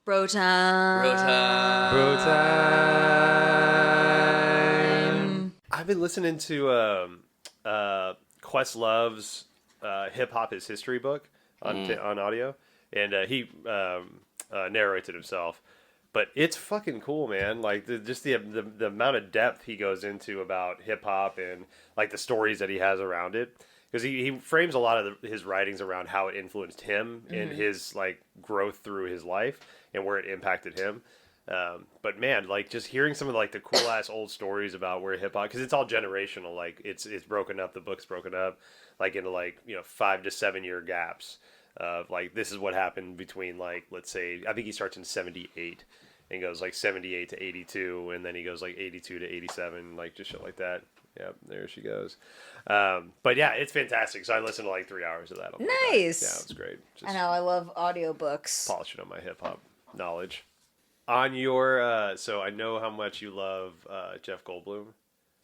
BroTime. BroTime. I've been listening to Questlove's Hip Hop Is History book on audio, and he narrates it himself. But it's fucking cool, man. Like the amount of depth he goes into about hip hop and like the stories that he has around it, because he frames a lot of his writings around how it influenced him in his like growth through his life and where it impacted him. But man, like just hearing some of like the cool ass old stories about where hip hop, because it's all generational. Like it's broken up. The book's broken up like into like 5 to 7 year gaps. Like this is what happened between like, let's say, I think he starts in 78 and goes like 78 to 82, and then he goes like 82 to 87, like just shit like that. Yep, there she goes. But yeah, it's fantastic. So I listened to like 3 hours of that. Nice. Yeah, it's great. Just I know, I love audiobooks. polishing on my hip hop knowledge. On your, so I know how much you love Jeff Goldblum.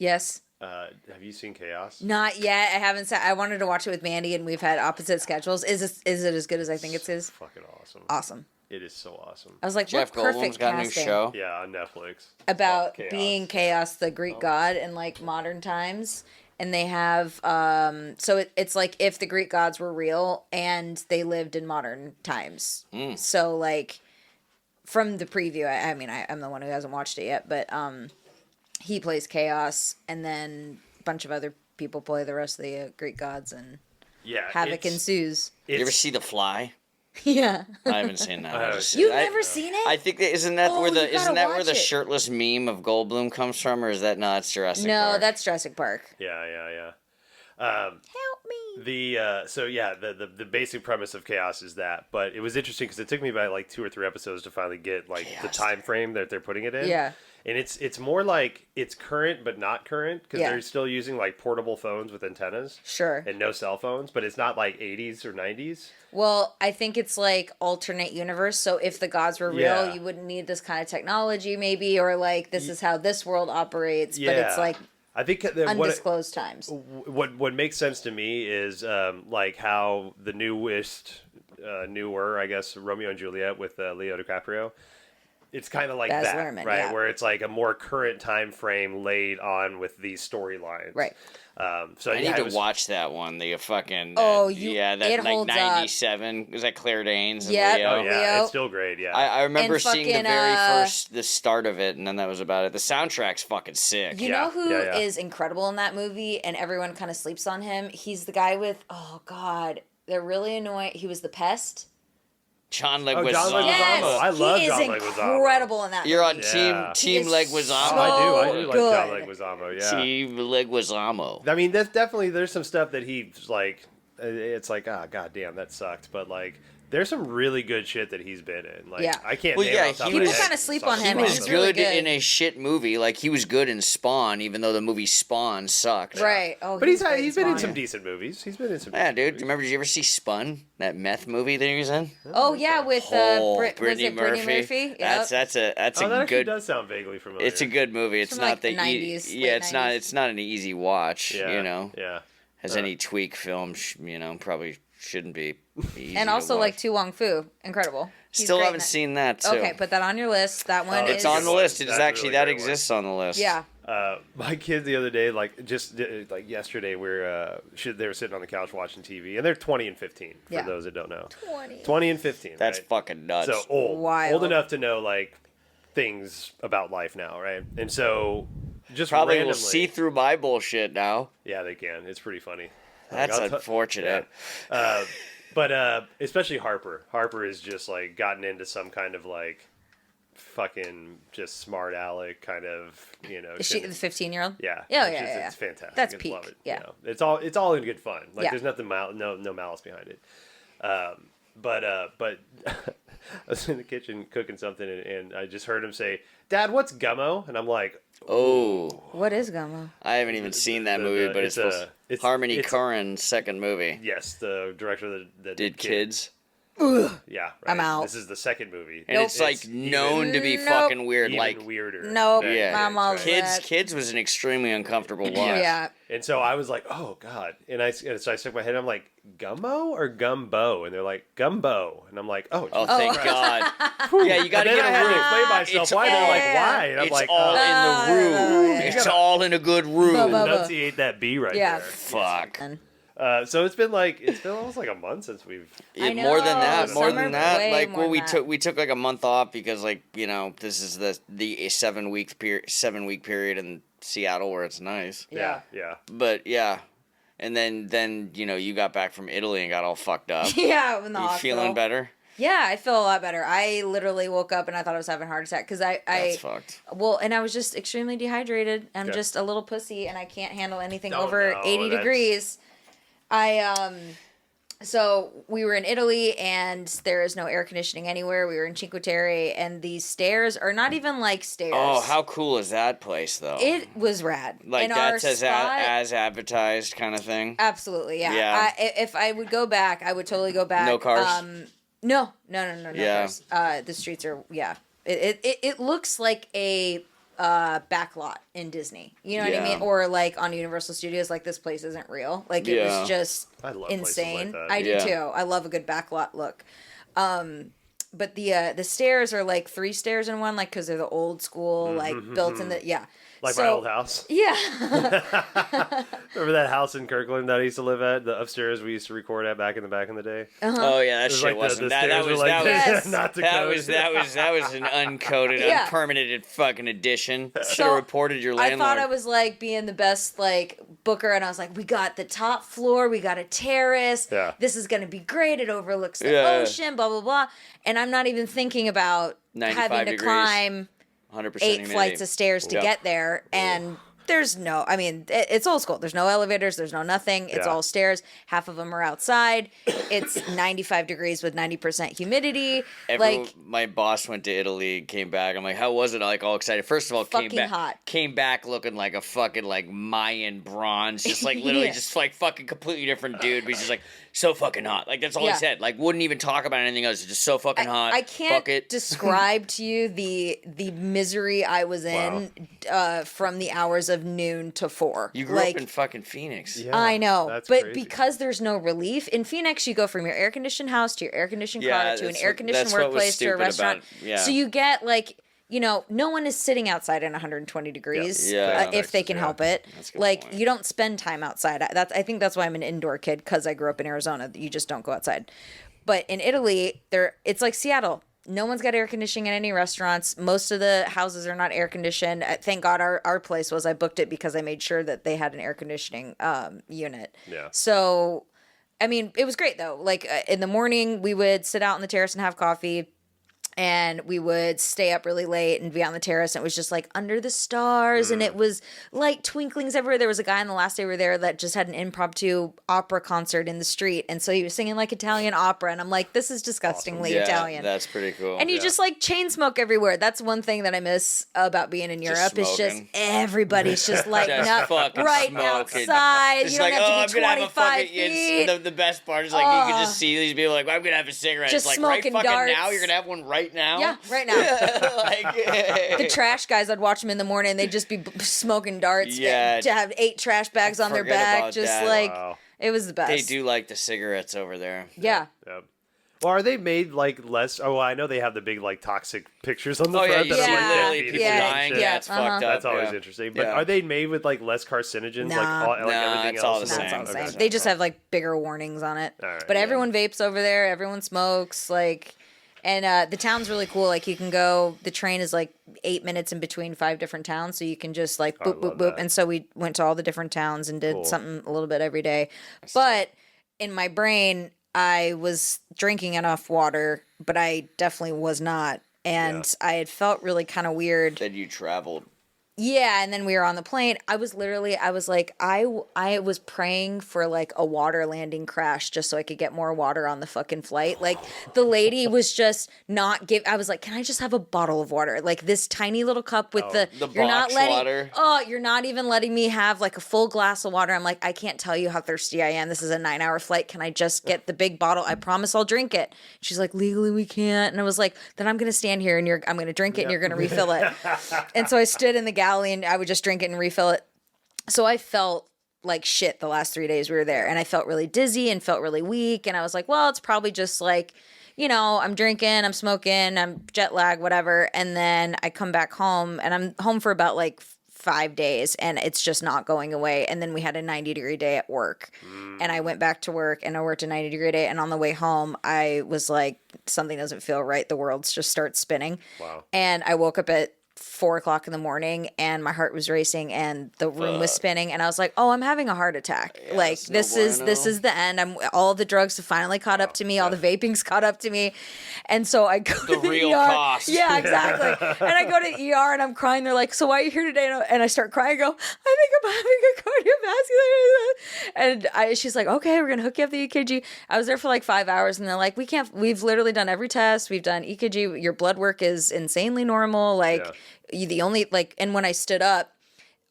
Yes. Have you seen Chaos? Not yet. I haven't. I wanted to watch it with Mandy, and we've had opposite schedules. Is it as good as I think it is? Fucking awesome. Awesome. It is so awesome. I was like, Jeff what perfect Goldblum's got casting a new show. Yeah, on Netflix. about Chaos. being Chaos, the Greek god, in like modern times. And they have, so it's like if the Greek gods were real and they lived in modern times. So like, from the preview, I mean, I'm the one who hasn't watched it yet, but he plays Chaos, and then a bunch of other people play the rest of the Greek gods, and havoc ensues. You ever see The Fly? Yeah. I haven't seen that. You've never seen it? I think isn't that where you gotta where the watch it. shirtless meme of Goldblum comes from, or is that not Jurassic No, Park? that's Jurassic Park. Yeah. Help me. The basic premise of Chaos is that, but it was interesting because it took me about like 2 or 3 episodes to finally get like the time frame that they're putting it in. Yeah. And it's more like it's current but not current, because they're still using like portable phones with antennas. Sure. And no cell phones, but it's not like 80s or 90s. Well, I think it's like alternate universe. So if the gods were real, Yeah. you wouldn't need this kind of technology, maybe, or like this is how this world operates. But it's like I think undisclosed times. What makes sense to me is like how the newer, I guess, Romeo and Juliet with Leo DiCaprio. It's kind of like Baz that, Luhrmann, right? yeah. Where it's like a more current time frame laid on with these storylines, Right. So I need to watch that one. The fucking it that like holds up. 97 was that Claire Danes and Yeah. Leo? Oh yeah, Leo. it's still great. Yeah, I remember And seeing the fucking, very the start of it, and then that was about it. The soundtrack's fucking sick. You know who Yeah. is incredible in that movie, and everyone kind of sleeps on him? He's the guy with, oh God, they're really annoying. He was the Pest. John Leguizamo. John Leguizamo. Yes, I love he John is Leguizamo. incredible in that You're on movie. Team He is Leguizamo. so I do like good. John Leguizamo. Yeah, Team Leguizamo. I mean, that's definitely there's some stuff that he's like, it's like, god damn, that sucked. But like, there's some really good shit that he's been in. Like, Yeah. I can't. Well, name yeah, off the top he of my was- head People kinda sleep on songs him, from and He him. was he's really good good. in a shit movie. Like he was good in Spawn, even though the movie Spawn sucked. Right. Oh, But he's great been in Spawn. some decent movies. He's been in some. Yeah, decent dude. movies. Remember? Did you ever see Spun? That meth movie that he was in? Oh yeah, with Brittany Brittany Murphy. Yep. That's Oh, that a actually good. does sound vaguely familiar. It's a good movie. It's from, not like, the that 90s, yeah, late it's 90s. it's not an easy watch. Yeah, You know, Yeah. as any tweak film, probably shouldn't be easy. And to also watch. like Tu Wong Fu, incredible. He's Still great in haven't that. seen that too. Okay, put that on your list. That one It's is on the list. It is That's a actually really that great one. exists on the list. Yeah. My kids the other day, like just like yesterday, they were sitting on the couch watching TV, and they're 20 and 15. For Yeah. those that don't know, 20. 20 and 15. That's right? fucking nuts. So old Wild. enough to know like things about life now, right? And so just Probably randomly, will see through my bullshit now. Yeah, they can. It's pretty funny. That's Like, unfortunate. But especially Harper. Harper has just like gotten into some kind of like fucking just smart aleck kind of, Is she the 15-year-old? Yeah. Yeah, It's yeah, just- yeah. It's fantastic. That's I peak, love it. yeah. It's all in good fun. Like Yeah. there's nothing no malice behind it. But I was in the kitchen cooking something and I just heard him say, "Dad, what's gummo?" And I'm like, Oh, What is Gummo? I haven't even seen that movie, but it's it's Harmony it's- Korman's second movie. yes, the director that Did Kids? Yeah, right. I'm out. This is the second movie, And it's like known to be fucking weird. even Like weirder. Nope. than Yeah. I'm all Kids, set. Kids was an extremely uncomfortable watch. Yeah. And so I was like, oh god, so I shook my head. I'm like, gumbo or gumbo? And they're like, gumbo, and I'm like, oh, Oh, Jesus thank Christ. God. Yeah, you got to And then get I a had to room. explain myself It's why. They're like, all- why? And I'm It's like, all in the room. yeah. It's all in a good room. enunciate that B right Yeah. there. Fuck. So it's been almost like a month since we've. I More than that, know, more summer, than that. way Like, more we than took like a month off because, like, you know, this is the 7 week period in Seattle where it's nice. Yeah. But yeah, and then you know, you got back from Italy and got all fucked up. Yeah, in the You hospital. feeling better? Yeah, I feel a lot better. I literally woke up and I thought I was having a heart attack because That's fucked. well, and I was just extremely dehydrated. I'm Yeah. just a little pussy and I can't handle anything Oh, over no, 80 that's- degrees. So we were in Italy and there is no air conditioning anywhere. We were in Cinque Terre and these stairs are not even like stairs. Oh, how cool is that place though? It was rad. Like And our that's as spot- as advertised kind of thing. Absolutely, yeah. Yeah. If I would go back, I would totally go back. No cars? No Yeah. cars. The streets are, yeah. It looks like a back lot in Disney. You know what I Yeah. mean? Or like on Universal Studios, like this place isn't real. Like it Yeah. was just I love places like insane. that. I do Yeah. too. I love a good back lot look. But the stairs are like 3 stairs in one, like because they're the old school, like built in the Like So- my old house. Yeah. Remember that house in Kirkland that I used to live at? The upstairs we used to record at back in the day. Oh yeah, that It was shit like wasn't the that. That stairs were was like that Yes. was not to that code. was an uncoded, Yeah. unpermitted fucking addition. Should have So, reported your I landlord. thought I was like being the best like booker, and I was like, we got the top floor, we got a terrace. Yeah. This is gonna be great. It overlooks the Yeah. ocean. Blah blah blah. And I'm not even thinking about 95 having to degrees. climb 100% 8 humidity. flights of stairs to Yep. get there, and there's no. I mean, it's old school. There's no elevators. There's no nothing. It's Yeah. all stairs. Half of them are outside. It's 95 degrees with 90% humidity. My boss went to Italy, came back. I'm like, how was it? Like all excited. First of all, Fucking hot. Came back looking like a fucking like Mayan bronze, just like literally Yeah. just like fucking completely different dude. But he's just like so fucking hot. Like that's all Yeah. he said. Like wouldn't even talk about anything else. Just so fucking hot. I can't Fuck it. describe to you the misery I was in from the hours of noon to 4. You grew up in fucking Phoenix. Yeah, I know, that's but crazy. because there's no relief in Phoenix, you go from your air conditioned house to your air conditioned Yeah, car to an that's air what- conditioned that's what was workplace to a stupid restaurant. about- yeah. So you get like, you know, no one is sitting outside in 120 degrees Yeah. if they can Yeah. help it. That's a good Like point. you don't spend time outside. I think that's why I'm an indoor kid, because I grew up in Arizona. You just don't go outside. But in Italy, it's like Seattle. No one's got air conditioning in any restaurants. Most of the houses are not air conditioned. Thank God our place was. I booked it because I made sure that they had an air conditioning unit. Yeah. So, I mean, it was great though. Like in the morning, we would sit out on the terrace and have coffee. And we would stay up really late and be on the terrace. And it was just like under the stars. And it was light twinklings everywhere. There was a guy on the last day we were there that just had an impromptu opera concert in the street. And so he was singing like Italian opera. And I'm like, this is disgustingly Yeah, Italian. that's pretty cool. And you just like chain smoke everywhere. That's one thing that I miss about being in Europe. It's just smoking. everybody's just lighting Just up fucking right smoking. outside. It's You don't like, have I'm to be gonna have a 25 fucking. feet. The best part is like you can just see these people like, I'm gonna have a cigarette. Just it's like right smoking fucking darts. now. You're gonna have one right now. Yeah, right now. like, The trash guys, I'd watch them in the morning. They'd just be smoking darts. Yeah. To have 8 trash bags on their Forget back. about Just that. like, Wow. it was the best. they do like the cigarettes over there. Yeah. Yep. Well, are they made like less? Oh, I know they have the big like toxic pictures on the Oh yeah, front. you that see are, like, literally dead people fetus and dying. shit. Yeah, it's fucked up. That's always yeah. interesting. But Yeah. are they made with like less carcinogens? Nah. Like everything it's else? all the is No, same. it's all the Okay. same. They just have like bigger warnings on it. All right, But yeah. everyone vapes over there. Everyone smokes. Like, and the town's really cool. Like, you can go. The train is like 8 minutes in between 5 different towns, so you can just like I boop boop love boop. that. And so we went to all the different towns and did Cool. something a little bit every day. But in my brain, I was drinking enough water, but I definitely was not. And I had felt really kind of weird. That you traveled. Yeah, and then we were on the plane. I was like, I was praying for like a water landing crash just so I could get more water on the fucking flight. Like the lady was just not I was like, can I just have a bottle of water? Like this tiny little cup with the you're not box letting water. Oh, you're not even letting me have like a full glass of water. I'm like, I can't tell you how thirsty I am. This is a 9-hour flight. Can I just get the big bottle? I promise I'll drink it. She's like, legally we can't. And I was like, then I'm gonna stand here and I'm gonna drink it and you're gonna refill it. And so I stood in the galley and I would just drink it and refill it. So I felt like shit the last 3 days we were there. And I felt really dizzy and felt really weak. And I was like, well, it's probably just like, I'm drinking, I'm smoking, I'm jet lag, whatever. And then I come back home and I'm home for about like 5 days and it's just not going away. And then we had a 90-degree day at work and I went back to work and I worked a 90-degree day. And on the way home, I was like, something doesn't feel right. The world's just starts spinning. Wow. And I woke up at 4:00 in the morning and my heart was racing and the room was spinning and I was like, oh, I'm having a heart attack. Yeah, like this is the end. All the drugs have finally caught up to me. All the vaping's caught up to me. And so I go to the real ER. cost. Yeah, exactly. And I go to the ER and I'm crying. They're like, so why are you here today? And I start crying. I go, I think I'm having a cardiovascular. And she's like, okay, we're going to hook you up the EKG. I was there for like 5 hours and they're like, we've literally done every test. We've done EKG. Your blood work is insanely normal. Like, the only and when I stood up,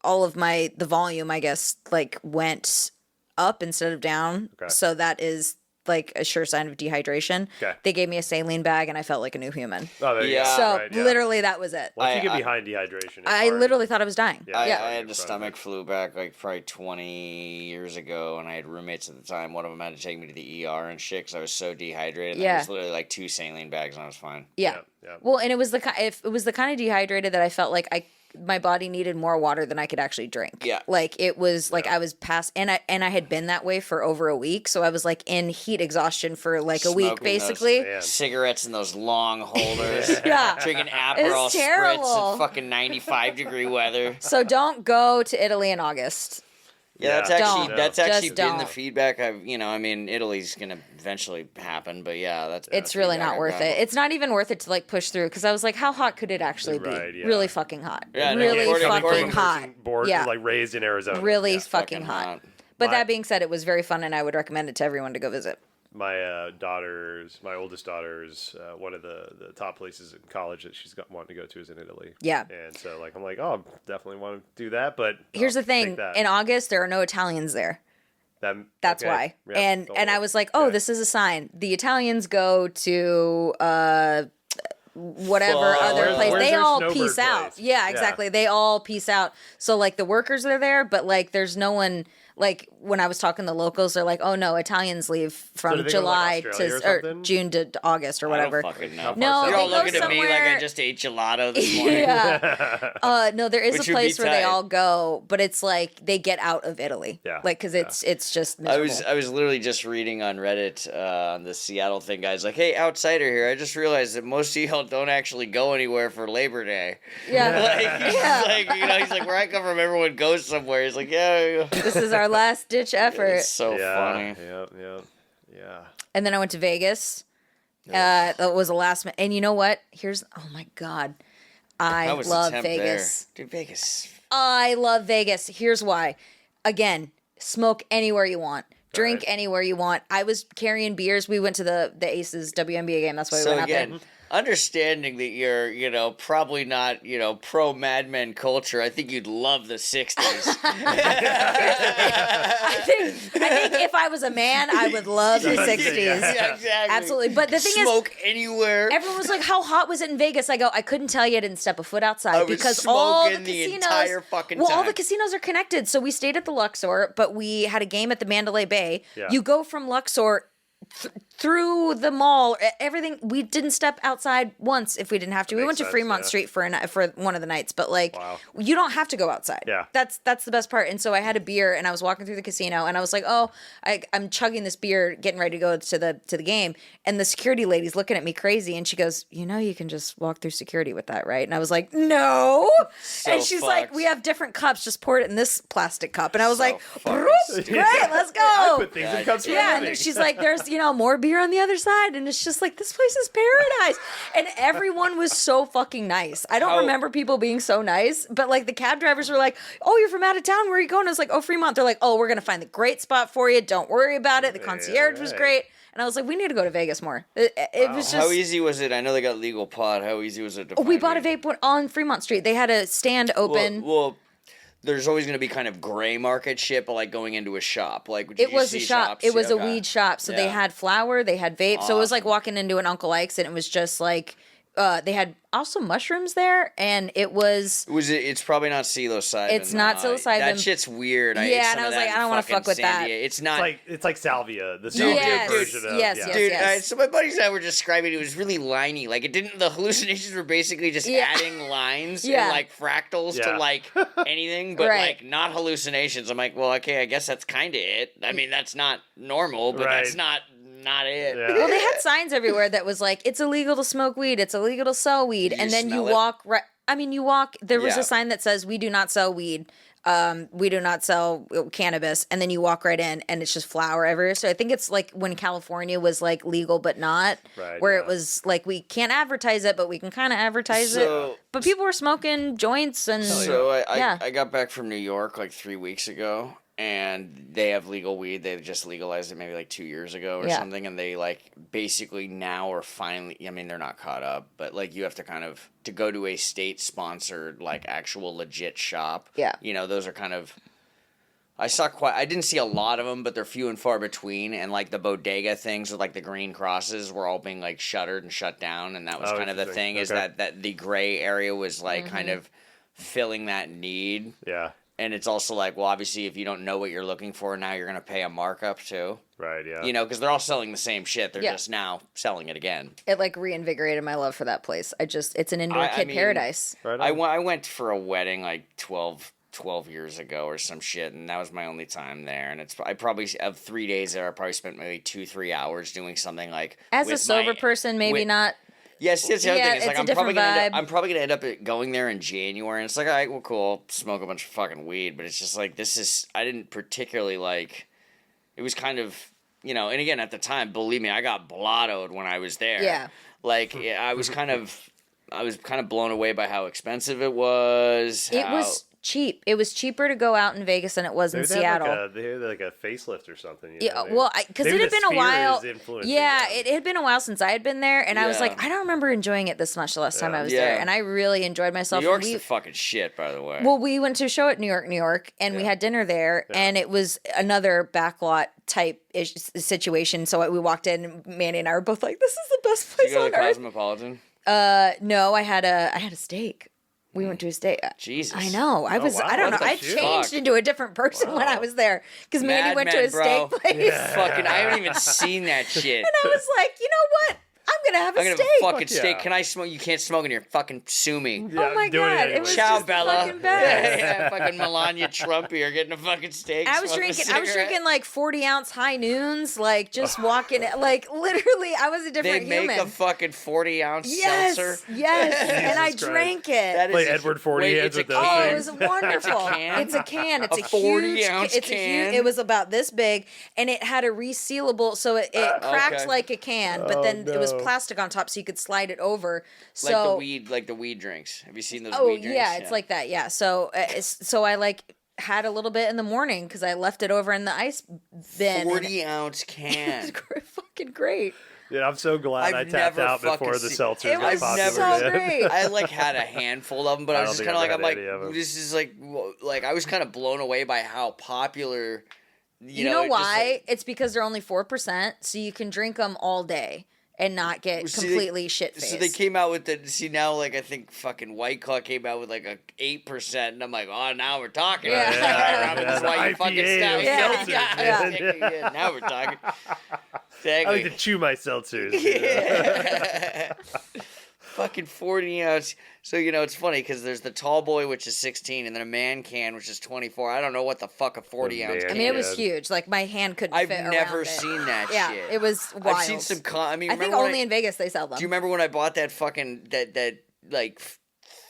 all of the volume, I guess, like went up instead of down. Okay. So that is like a sure sign of dehydration. Okay. They gave me a saline bag and I felt like a new human. Oh, there you go. So Right, yeah. literally that was it. Once you get behind dehydration, it's I hard. literally thought I was dying. Yeah. I Yeah. had the stomach flu back like probably 20 years ago, and I had roommates at the time. One of them had to take me to the ER and shit because I was so dehydrated. And Yeah. I was literally like 2 saline bags, and I was fine. Yeah. Yeah. Well, and it was the kind of dehydrated that I felt like my body needed more water than I could actually drink. Yeah. Like it was like I was past and I had been that way for over a week. So I was like in heat exhaustion for like a week Smoking basically. Man. Cigarettes in those long holders. Yeah. Drinking Aperol It's spritz terrible. in fucking 95-degree weather. So don't go to Italy in August. Yeah, Don't. that's actually Just been the don't. feedback I've, I mean, Italy's gonna eventually happen, but yeah, that's It's really not worth it. It's not even worth it to like push through because I was like, how hot could it actually be? Right, yeah. Really fucking hot. Yeah, no, really according- fucking according- hot. Born, Yeah. like raised in Arizona. Really Yeah. fucking hot. But that being said, it was very fun and I would recommend it to everyone to go visit. My my oldest daughter's, one of the top places in college that she's wanting to go to is in Italy. Yeah. And so like I'm like, oh, I definitely want to do that, but Here's the I'll thing: take that. in August there are no Italians there. That's okay. why. Yeah, and don't I worry. was like, oh, Okay. this is a sign. The Italians go to whatever Well, other where's- place. where's They their all snowbird peace out. place? Yeah, Yeah. exactly. They all peace out. So like the workers are there, but like there's no one. Like when I was talking to locals, they're like, "Oh no, Italians leave from do they go to, like, July Australia or or something? June to August or whatever." I don't fucking know. No, You're they all go looking at me like I somewhere- just ate gelato this morning. Yeah. No, there is Which a would be place where they tight. all go, but it's like they get out of Italy. Yeah. Like because it's just I miserable. was literally just reading on Reddit on the Seattle thing, guys. Like, hey, outsider here. I just realized that most of y'all don't actually go anywhere for Labor Day. Yeah. Like, he's Yeah. like, he's like, where I come from, everyone goes somewhere. He's like, yeah. This is our last ditch effort. It's so Yeah, funny. yeah. And then I went to Vegas. That was the last minute. And you know what? Oh my God. I How was the love temp Vegas. there? Dude, Vegas. I love Vegas. Here's why. Again, smoke anywhere you want. Drink Right. anywhere you want. I was carrying beers. We went to the Aces WNBA game. That's why we So went out there. again, understanding that you're, probably not, pro Mad Men culture, I think you'd love the 60s. I think if I was a man, I would love the 60s. Yeah, exactly. Absolutely. But the thing Smoke anywhere. is, everyone was like, how hot was it in Vegas? I go, I couldn't tell you. I didn't step a foot outside I was because all the smoking the casinos, entire fucking all time. the casinos are connected. So we stayed at the Luxor, but we had a game at the Mandalay Bay. Yeah. You go from Luxor through the mall, everything. We didn't step outside once if we didn't have to. We makes went to sense, Fremont yeah. Street for one of the nights, but like, Wow. you don't have to go outside. Yeah. That's the best part. And so I had a beer, and I was walking through the casino, and I was like, oh, I'm chugging this beer, getting ready to go to the game, and the security lady's looking at me crazy, and she goes, you can just walk through security with that, right? And I was like, no. So and she's like, fucked. we have different cups, just pour it in this plastic cup. And I was So like, fucking "Broop, stupid. great, let's I go. put things in cups for Yeah, everything. and she's like, there's, more beer on the other side. And it's just like, this place is paradise. And everyone was so fucking nice. I don't remember people being so nice, but like the cab drivers were like, oh, you're from out of town. Where are you going? I was like, oh, Fremont. They're like, oh, we're going to find the great spot for you. Don't worry about it. The concierge was great. And I was like, we need to go to Vegas more. It was just... How easy was it? I know they got legal pot. How easy was it to find We bought a vape on Fremont Street. They had a stand open. Well, there's always going to be kind of gray market shit, but like going into a shop. Like, it was a shop. It was a weed shop. So they had flour, they had vape. Awesome. So it was like walking into an Uncle Ike's, and it was just like... they had also mushrooms there, and it was... It's probably not psilocybin. It's not psilocybin. That shit's weird. Yeah, and I was like, I don't want to fuck with that. It's not... It's like salvia. The salvia version of... Yes. So my buddies and I were describing it. It was really liney. Like, it didn't... The hallucinations were basically just adding lines and, like, fractals to, like, anything, but, like, not hallucinations. I'm like, well, okay, I guess that's kind of it. I mean, that's not normal, but that's not it. Yeah. Well, they had signs everywhere that was like, it's illegal to smoke weed, it's illegal to sell weed, and then you walk right. I mean, you walk. There was a sign that says, "We do not sell weed. We do not sell cannabis," and then you walk right in, and it's just flower everywhere. So I think it's like when California was like legal but not, where it was like we can't advertise it, but we can kind of advertise it. But people were smoking joints and. So I got back from New York like 3 weeks ago. And they have legal weed. They just legalized it maybe like 2 years ago or something. And they like basically now are finally, I mean, they're not caught up, but like you have to kind of, to go to a state sponsored, like actual legit shop. Yeah. You know, those are kind of, I didn't see a lot of them, but they're few and far between. And like the bodega things with like the green crosses were all being like shuttered and shut down. And that was kind of the thing is that the gray area was like kind of filling that need. Yeah. And it's also like, well, obviously, if you don't know what you're looking for, now you're going to pay a markup too. Right, yeah. You know, because they're all selling the same shit. They're just now selling it again. It, like, reinvigorated my love for that place. It's an indoor paradise. Right I went for a wedding, like, 12 years ago or some shit, and that was my only time there. And I probably, of 3 days there, I probably spent maybe 2-3 hours doing something like... As a sober person, maybe not... Yes, that's the other thing. It's like I'm probably gonna end up going there in January, and it's like, all right, well, cool, smoke a bunch of fucking weed, but it's just like I didn't particularly like. It was kind of, you know, and again at the time, believe me, I got blottoed when I was there. Yeah, like I was kind of blown away by how expensive it was. It was cheap. It was cheaper to go out in Vegas than it was in Seattle. They had like a facelift or something. Because it had been a while. Yeah, it had been a while since I had been there, and I was like, I don't remember enjoying it this much the last time I was there, and I really enjoyed myself. New York's the fucking shit, by the way. Well, we went to a show at New York, and we had dinner there, and it was another backlot type situation. So we walked in, and Manny and I were both like, "This is the best place on earth." Did you go to the Cosmopolitan? No, I had a steak. We went to a steak. Jesus. I know. I don't know. I changed into a different person when I was there. Because Manny went to a steak place. Yeah. Fucking, I haven't even seen that shit. And I was like, you know what? I'm going to have a steak. Have a fucking steak. Can I smoke? You can't smoke in here. Fucking sue me. Yeah, oh my God. It was Ciao, just Bella. fucking best. Fucking Melania Trump here getting a fucking steak. I was drinking like 40-ounce high noons, like just walking, like literally, I was a different human. They make a fucking 40-ounce seltzer? Yes, and I drank it. That is like Edward 40 heads with those things. It was wonderful. It's a can. It's a 40-ounce can? It was about this big, and it had a resealable, so it cracked like a can, but then it was plastic on top, so you could slide it over. So like the weed drinks. Have you seen those weed drinks? Oh yeah, it's like that. Yeah. So I like had a little bit in the morning because I left it over in the ice bin. 40-ounce can. It was fucking great. Yeah, I'm so glad I tapped out before the seltzers got popular. It was so great. I like had a handful of them, but I was just kind of like, I'm like, this is like I was kind of blown away by how popular. You know why? It's because they're only 4%, so you can drink them all day and not get completely shit-faced. So they came out with now, like, I think fucking White Claw came out with, like, a 8%, and I'm like, oh, now we're talking. Yeah. That's why you fucking stop. Yeah. Now we're talking. Exactly. I like to chew my seltzers. Yeah. Fucking 40 ounce. So, you know, it's funny because there's the tall boy, which is 16, and then a man can, which is 24. I don't know what the fuck a 40 ounce can. I mean, it was huge. Like, my hand couldn't fit around it. I've never seen that shit. Yeah, it was wild. I've seen some. I think only in Vegas they sell them. Do you remember when I bought that fucking that like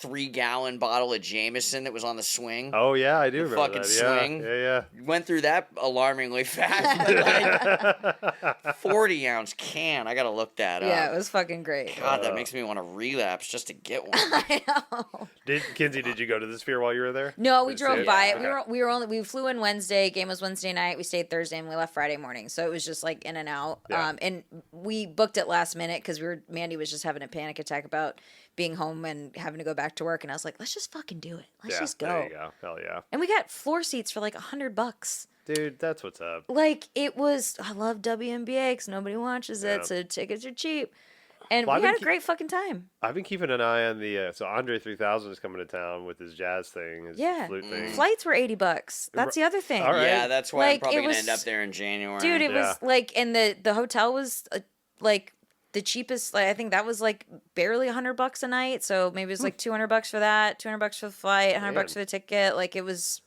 3-gallon bottle of Jameson that was on the swing. Oh yeah, I do The remember fucking that. swing. Yeah. Went through that alarmingly fast. Like 40-ounce can. I gotta look that up. Yeah, it was fucking great. God, that makes me want to relapse just to get one. I know. Kinzie, did you go to the Sphere while you were there? No, we drove by it. Okay. We flew in Wednesday. Game was Wednesday night. We stayed Thursday and we left Friday morning. So it was just like in and out. Yeah. And we booked it last minute because Mandy was just having a panic attack about being home and having to go back to work. And I was like, let's just fucking do it. Let's just go. There you go. Hell yeah. And we got floor seats for like $100. Dude, that's what's up. Like it was. I love WNBA because nobody watches it, so tickets are cheap. And Well, we had a great fucking time. I've been keeping an eye on the so Andre 3000 is coming to town with his jazz thing, his flute thing. Flights were $80. That's the other thing. All right. Yeah, that's why I'm Like, probably it gonna was- end up there in January. Dude, it was like, and the hotel was like the cheapest. Like, I think that was like barely $100 a night. So maybe it was like $200 for that, $200 for the flight, $100 for the ticket. Like it was.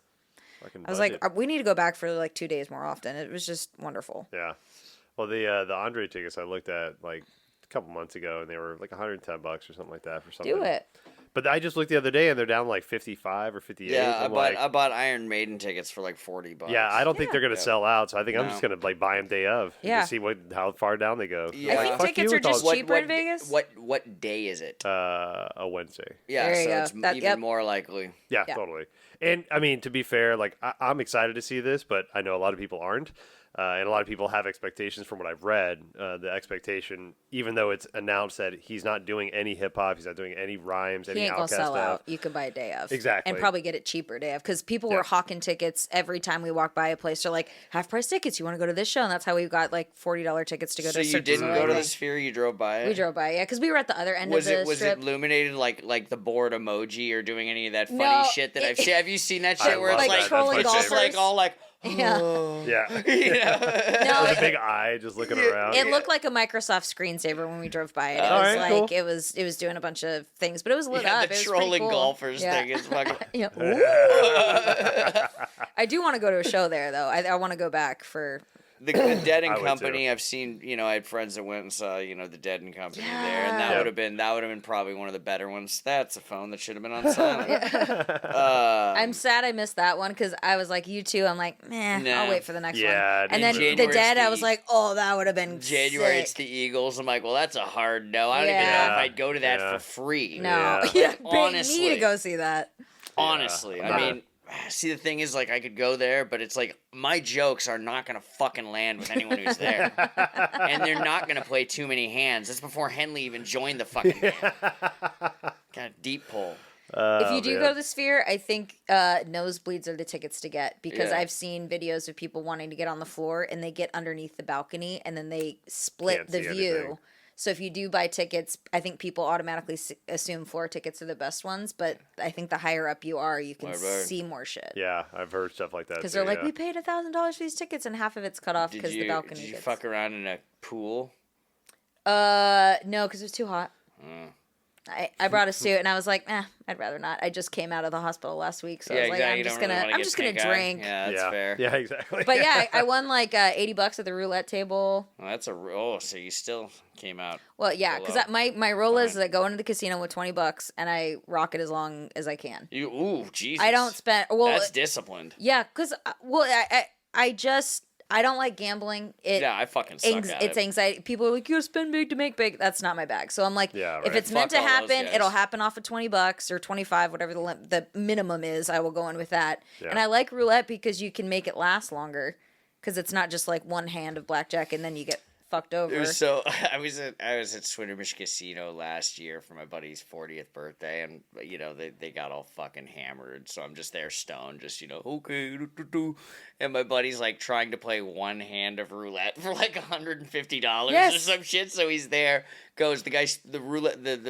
Fucking I was budget. like, we need to go back for like 2 days more often. It was just wonderful. Yeah. Well, the Andre tickets I looked at like a couple months ago, and they were like $110 or something like that for something. Do it. But I just looked the other day, and they're down like 55 or 58. Yeah, I'm like, I bought Iron Maiden tickets for like $40. yeah, I don't think they're gonna Yeah. sell out, so I think I'm No. just gonna like buy them day of. Yeah. To see how far down they go. Yeah. I Like, think fuck tickets you are with all just this- cheaper in Vegas. What day is it? A Wednesday. Yeah, There you so go. it's That- even yep. more likely. Yeah, Yeah. totally. And I mean, to be fair, like I'm excited to see this, but I know a lot of people aren't, and a lot of people have expectations from what I've read. The expectation, even though it's announced that he's not doing any hip hop, he's not doing any rhymes, He any ain't gonna Outkast sell stuff. out. You can buy a day of. Exactly. And probably get it cheaper day of. Because people Yeah. were hawking tickets every time we walk by a place. They're like, half price tickets. You want to go to this show? And that's how we got like $40 tickets to go So to you Cirque du didn't Soleil go to the thing. Sphere? You drove by it. We drove by, yeah. Because we were at the other end Was of the it strip. illuminated like the board emoji or doing any of that funny No, shit that I've seen? Have you seen that shit I where it's love like that. Trolling it's just golfers. like all like Yeah. Yeah. you know? No, With a big eye just looking around. it looked like a Microsoft screensaver when we drove by it. It All was right, like cool. it was doing a bunch of things, but it was lit Yeah, up. the It was pretty trolling cool. golfers Yeah. thing is fucking. Yeah. I do want to go to a show there though. I want to go back for. The Dead and I would Company. too. I've seen. I had friends that went and saw. The Dead and Company there, Yeah. and that Yeah. would have been probably one of the better ones. That's a phone that should have been on silent. I'm sad I missed that one because I was like, you too. I'm like, meh, Nah. I'll wait for the next Yeah, one. And me then too. the January's Dead, I the- was like, oh, that would have been January, it's sick. the Eagles. I'm like, well, that's a hard no. I don't even know Yeah. if I'd go to that Yeah. for free. No, Yeah. yeah, Like, bait me honestly. to go see that. Honestly, Yeah. I mean, see, the thing is, like, I could go there, but it's like my jokes are not gonna fucking land with anyone who's there, and they're not gonna play too many hands. That's before Henley even joined the fucking band. Got a deep pull. If you do man. go to the Sphere, I think nosebleeds are the tickets to get because Yeah. I've seen videos of people wanting to get on the floor and they get underneath the balcony and then they split Can't the see view. anything. So if you do buy tickets, I think people automatically assume floor tickets are the best ones, but I think the higher up you are, you can Right. see more shit. Yeah, I've heard stuff like that. Because too, they're like, yeah. we paid $1,000 for these tickets and half of it's cut off Did because the you balcony did you gets. fuck around in a pool? No, because it was too hot. Mm. I brought a suit and I was like, I'd rather not. I just came out of the hospital last week, so I was like, exactly. I'm You just don't really gonna, wanna I'm get just gonna pink eye. drink. Yeah, that's yeah. fair. Yeah, exactly. But yeah, I won like $80 at the roulette table. Well, that's so you still came out. Well, yeah, because Hello. my rule is Fine. that I go into the casino with $20 and I rock it as long as I can. Ooh, Jesus. I don't spend. Well, That's disciplined. yeah, because I don't like gambling. Yeah, I fucking suck at It's it. anxiety. People are like, you gotta spend big to make big. That's not my bag. So I'm like, Yeah, if right. it's meant to Fuck all those happen, guys. it'll happen off of $20 or 25, whatever the minimum is. I will go in with that. Yeah. And I like roulette because you can make it last longer because it's not just like one hand of blackjack and then you get fucked over. So I was at Swinnermish Casino last year for my buddy's 40th birthday, and they got all fucking hammered. So I'm just there stoned, just okay, and my buddy's like trying to play one hand of roulette for like $150 or Yes. some shit. So he's there, goes the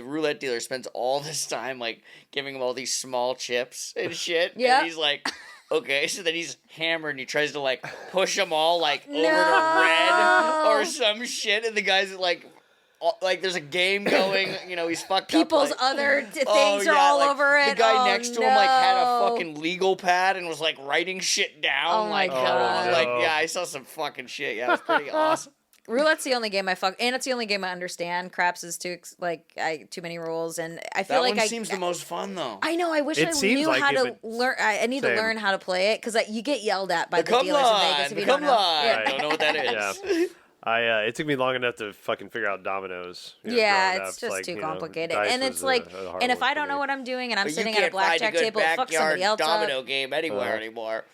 roulette dealer spends all this time like giving him all these small chips and shit. Yeah. And he's like. Okay, so then he's hammered and he tries to like push them all like over to No. red or some shit, and the guy's like there's a game going, he's fucked People's up. other things are all like, over it. The guy Oh, next to him like had a no. fucking legal pad and was like writing shit down. Oh my like, God. like yeah, I saw some fucking shit. Yeah, it was pretty awesome. Roulette's the only game I fuck, and it's the only game I understand. Craps is too too many rules, and I feel That like one seems the most fun though. I know. I wish I knew how to learn. I need to learn how to play it because you get yelled at by the dealers in Vegas if you don't know. I don't know what that is. Yeah. It took me long enough to fucking figure out dominoes. It's just too complicated, and it's like, and if I don't know what I'm doing, and I'm sitting at a blackjack table, fuck somebody else up. Domino game anywhere anymore.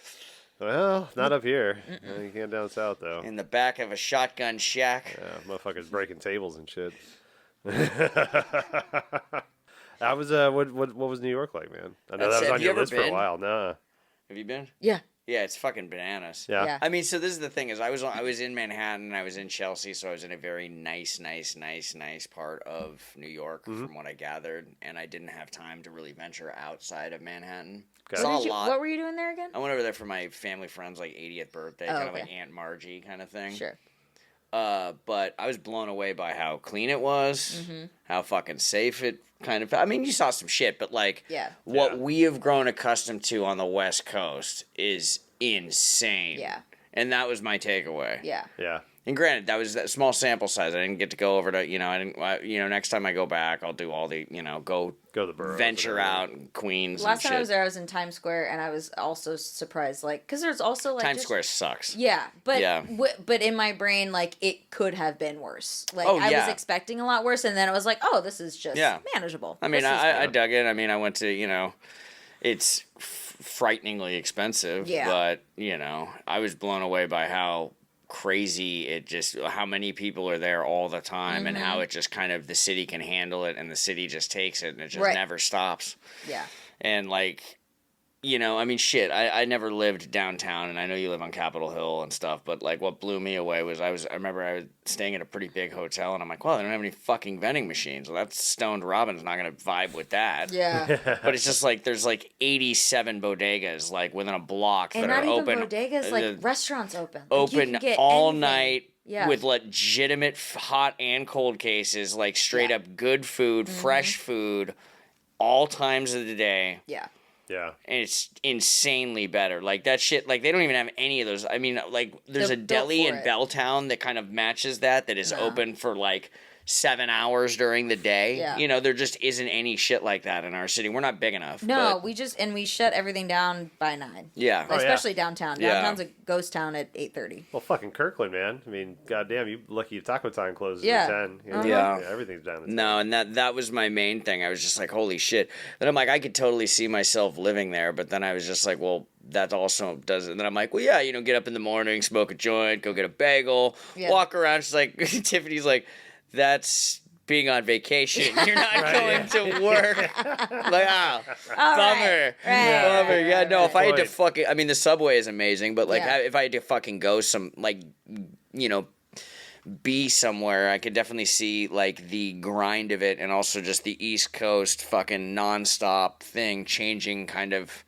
Well, not up here. You can't down south though. In the back of a shotgun shack. Yeah, motherfuckers breaking tables and shit. That was what was New York like, man? I know that was on your list for a while. Nah. Have you been? Yeah. Yeah, it's fucking bananas. Yeah. I mean, so this is the thing is I was in Manhattan, I was in Chelsea, so I was in a very nice part of New York from what I gathered, and I didn't have time to really venture outside of Manhattan. Okay. Saw a lot. What were you doing there again? I went over there for my family friend's 80th birthday, kind of like Aunt Margie kind of thing. Sure. But I was blown away by how clean it was, how fucking safe it kind of. I mean, you saw some shit, but what we have grown accustomed to on the West Coast is insane. Yeah. And that was my takeaway. Yeah. Yeah. And granted, that was that small sample size. I didn't get to go over to, next time I go back, I'll do all the, go to the boroughs, venture out in Queens. Last time shit. I was there, I was in Times Square, and I was also surprised, because there's also Times Square sucks. Yeah, but but in my brain, it could have been worse. I was expecting a lot worse, and then it was like, oh, this is just manageable. I mean, I dug it. I mean, I went to, it's frighteningly expensive, but I was blown away by how crazy how many people are there all the time and how it just kind of the city can handle it and the city just takes it and it just never stops. Yeah. And I mean, shit, I never lived downtown, and I know you live on Capitol Hill and stuff, but, what blew me away was I remember I was staying at a pretty big hotel, and I'm like, well, they don't have any fucking vending machines. Well, that's Stoned Robin's not going to vibe with that. Yeah. But it's just, there's, 87 bodegas, within a block and that are open. And not even bodegas, restaurants open. Open all night. Yeah. With legitimate hot and cold cases, straight up good food, fresh food, all times of the day. Yeah. Yeah. And it's insanely better. That shit, they don't even have any of those. I mean, there's a deli in Belltown that kind of matches that is open for 7 hours during the day. Yeah. There just isn't any shit like that in our city. We're not big enough. No, we shut everything down by 9. Yeah. Especially downtown. Downtown's a ghost town at 8:30. Well, fucking Kirkland, man. I mean, goddamn, you lucky if Taco Time closes Yeah. at 10. Yeah. Everything's down at 10. No, and that was my main thing. I was just like, holy shit. Then I'm like, I could totally see myself living there, but then I was just like, well, that also does it. And then I'm like, well, yeah, get up in the morning, smoke a joint, go get a bagel, walk around. She's like, Tiffany's like, that's being on vacation. You're not going to work. Bummer. Bummer. Yeah, no, if I had to fucking, I mean, the subway is amazing, but if I had to fucking go be somewhere, I could definitely see the grind of it and also just the East Coast fucking nonstop thing changing kind of.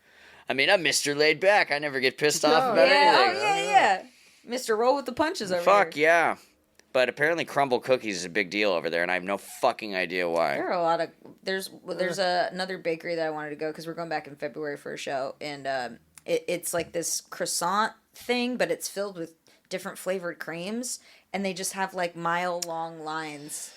I mean, I'm Mr. Laid Back. I never get pissed off about anything. Oh, yeah. Mr. Roll with the punches over here. Fuck yeah. But apparently crumble cookies is a big deal over there, and I have no fucking idea why. There are a lot of... There's another bakery that I wanted to go, because we're going back in February for a show, and it's this croissant thing, but it's filled with different flavored creams, and they just have mile-long lines.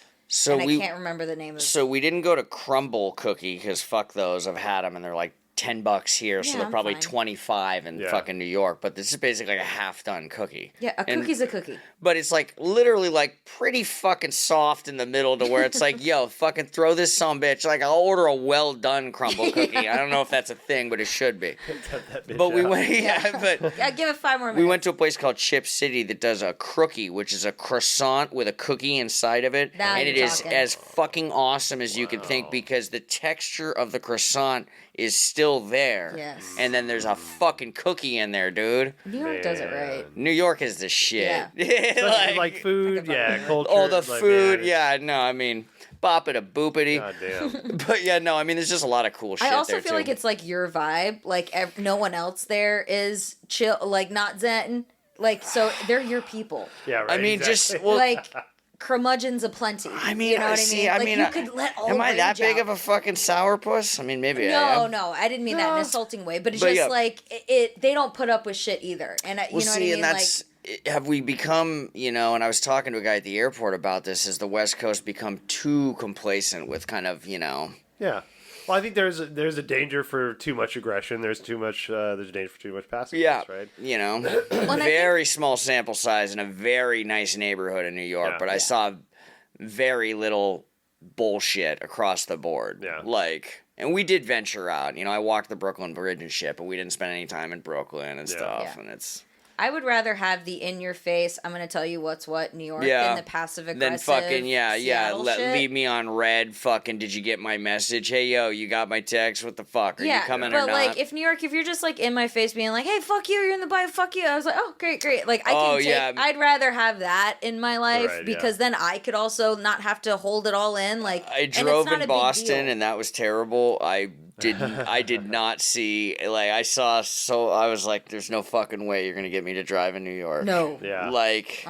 And I can't remember the name of it. So we didn't go to crumble cookie, because fuck those. I've had them, and they're $10 here, so they're probably 25 in fucking New York. But this is basically a half-done cookie. Yeah, cookie's a cookie. But it's literally pretty fucking soft in the middle to where it's yo, fucking throw this sumbitch. I'll order a well-done crumble cookie. I don't know if that's a thing, but it should be. But we went, give it 5 more minutes. We went to a place called Chip City that does a crookie, which is a croissant with a cookie inside of it. And it is as fucking awesome as you can think, because the texture of the croissant is still there. Yes. And then there's a fucking cookie in there, dude. New York does it right. New York is the shit. Yeah. Food, culture. All the food, no, I mean, bop it a boopity. God damn. But no, I mean, there's just a lot of cool shit there, I also feel like it's your vibe. No one else there is chill, not zen. So they're your people. Yeah, right. I mean, exactly. Curmudgeons aplenty. I mean, you know what I mean? you could let all am I that big out. of a fucking sourpuss? I mean, maybe I am. No, I didn't mean that in an insulting way, but it's just they don't put up with shit either. And you know what I mean? have we become, and I was talking to a guy at the airport about this, has the West Coast become too complacent with kind of, Yeah. Well, I think there's a danger for too much aggression. There's a danger for too much passiveness, right? Very small sample size in a very nice neighborhood in New York, but I saw very little bullshit across the board. Yeah. And we did venture out. I walked the Brooklyn Bridge and shit, but we didn't spend any time in Brooklyn and stuff, and it's... I would rather have the in-your-face, I'm going to tell you what's what, New York, than the passive-aggressive Then fucking, shit. leave me on red, fucking, did you get my message? Hey, yo, you got my text? What the fuck? Are you coming or not? But, like, if New York, if you're just, like, in my face being like, hey, fuck you, you're in the bio, fuck you, I was like, oh, great. Like, I'd rather have that in my life, because then I could also not have to hold it all in, like, I drove in Boston, and that was terrible. I did not see, like, I was like, there's no fucking way you're gonna get me to drive in New York. No. Yeah. Like,